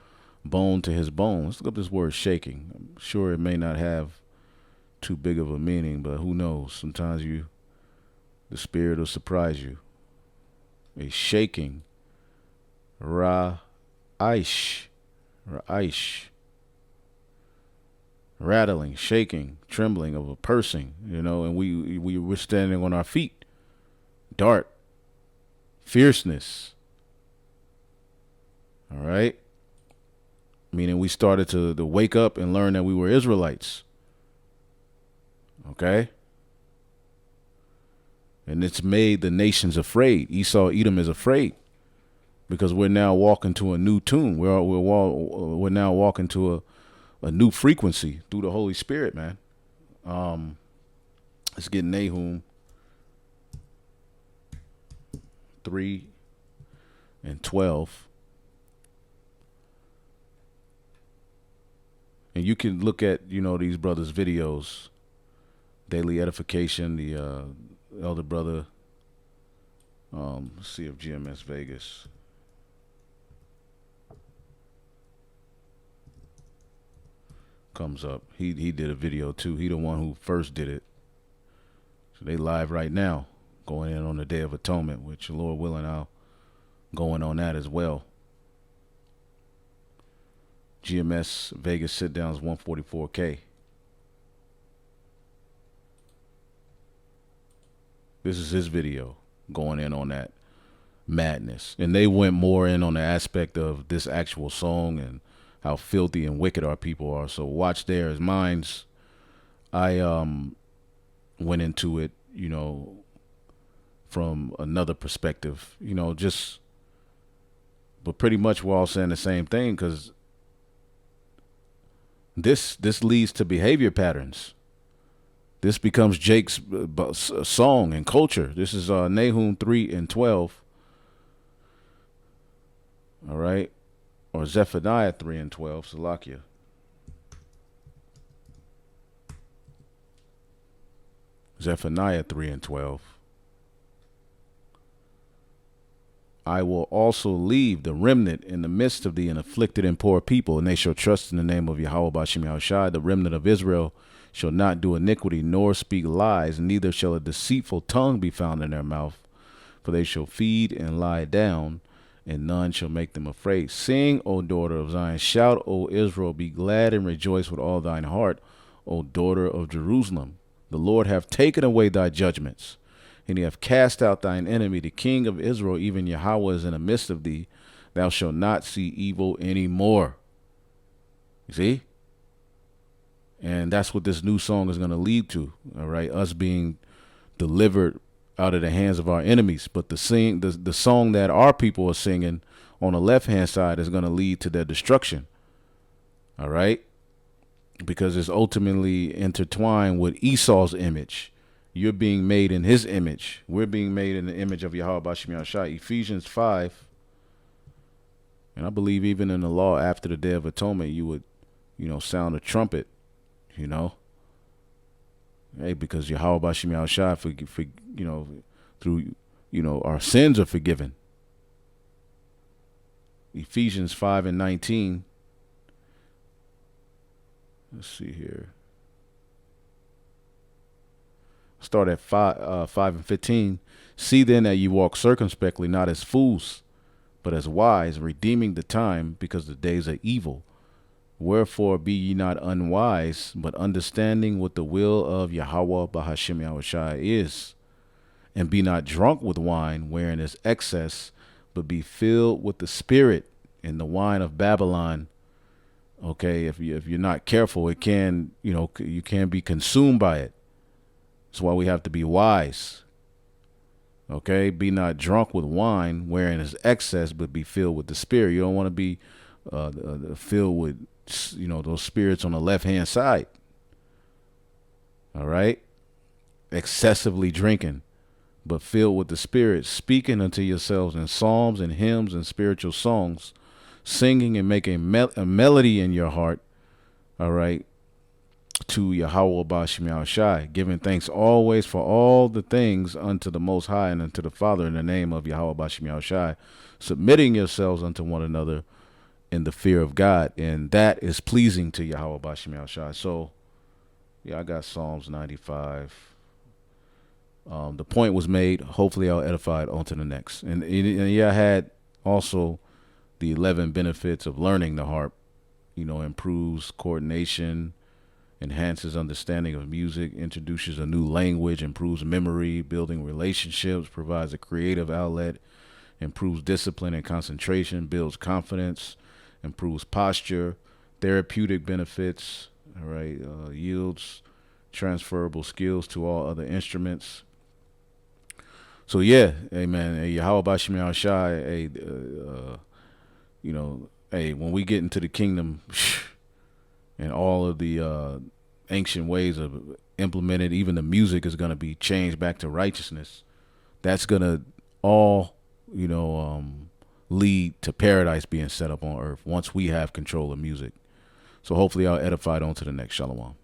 bone to his bone. Let's look up this word shaking. I'm sure it may not have too big of a meaning, but who knows? Sometimes the spirit will surprise you. A shaking. Ra-ish. Rattling, shaking, trembling of a person, and we were standing on our feet. Dart. Fierceness. All right. Meaning we started to wake up and learn that we were Israelites. Okay. And it's made the nations afraid. Esau, Edom is afraid because we're now walking to a new tune. We're now walking to a new frequency through the Holy Spirit, man. Let's get Nahum 3 and 12. And you can look at, these brothers' videos, Daily Edification, the elder brother. Let's see if GMS Vegas comes up. He did a video too. He the one who first did it. So they live right now, going in on the Day of Atonement, which Lord willing, I'll go in on that as well. GMS Vegas sit downs 144K. This is his video going in on that madness. And they went more in on the aspect of this actual song and how filthy and wicked our people are. So watch theirs. Mine's, I went into it, from another perspective, but pretty much we're all saying the same thing, because this leads to behavior patterns. This becomes Jake's song and culture. This is Nahum 3:12. All right. Or Zephaniah 3:12. Salakia. Zephaniah 3:12. I will also leave the remnant in the midst of thee, and afflicted and poor people, and they shall trust in the name of Yahweh Bashim Yahushai. The remnant of Israel shall not do iniquity, nor speak lies, neither shall a deceitful tongue be found in their mouth. For they shall feed and lie down, and none shall make them afraid. Sing, O daughter of Zion. Shout, O Israel. Be glad and rejoice with all thine heart, O daughter of Jerusalem. The Lord hath taken away thy judgments, and he hath cast out thine enemy. The King of Israel, even Yahweh, is in the midst of thee. Thou shalt not see evil any more. You see? And that's what this new song is going to lead to, all right? Us being delivered out of the hands of our enemies. But the song that our people are singing on the left-hand side is going to lead to their destruction, all right? Because it's ultimately intertwined with Esau's image. You're being made in his image. We're being made in the image of Yahweh Bashim Yahushai. Ephesians 5. And I believe even in the law, after the Day of Atonement, you would, sound a trumpet, Hey, because Yahweh Bashim Yahushai, through, our sins are forgiven. Ephesians 5:19. Let's see here. Start at 5:15. See then that you walk circumspectly, not as fools, but as wise, redeeming the time, because the days are evil. Wherefore be ye not unwise, but understanding what the will of Yahweh Bahashim Yahushai is. And be not drunk with wine, wherein is excess, but be filled with the Spirit. And the wine of Babylon, okay, if you're not careful, it can, you can be consumed by it. That's why we have to be wise. Okay, be not drunk with wine, wherein is excess, but be filled with the Spirit. You don't want to be filled with, those spirits on the left-hand side. All right, excessively drinking, but filled with the Spirit, speaking unto yourselves in psalms and hymns and spiritual songs, singing and making a melody in your heart. All right. To Yahweh Bashim Yahushai, giving thanks always for all the things unto the Most High and unto the Father in the name of Yahweh Bashim Yahushai, submitting yourselves unto one another in the fear of God, and that is pleasing to Yahweh Bashim Yahushai. So, yeah, I got Psalms 95. The point was made. Hopefully, I'll edify it on to the next. And I had also the 11 benefits of learning the harp. Improves coordination, enhances understanding of music, introduces a new language, improves memory, building relationships, provides a creative outlet, improves discipline and concentration, builds confidence, improves posture, therapeutic benefits, all right, yields transferable skills to all other instruments. So yeah, amen. Hey, Yahweh Bashim Yahushai, hey, when we get into the kingdom, and all of the ancient ways of implemented, even the music is going to be changed back to righteousness. That's going to all, lead to paradise being set up on earth once we have control of music. So hopefully I'll edify on to the next. Shalom.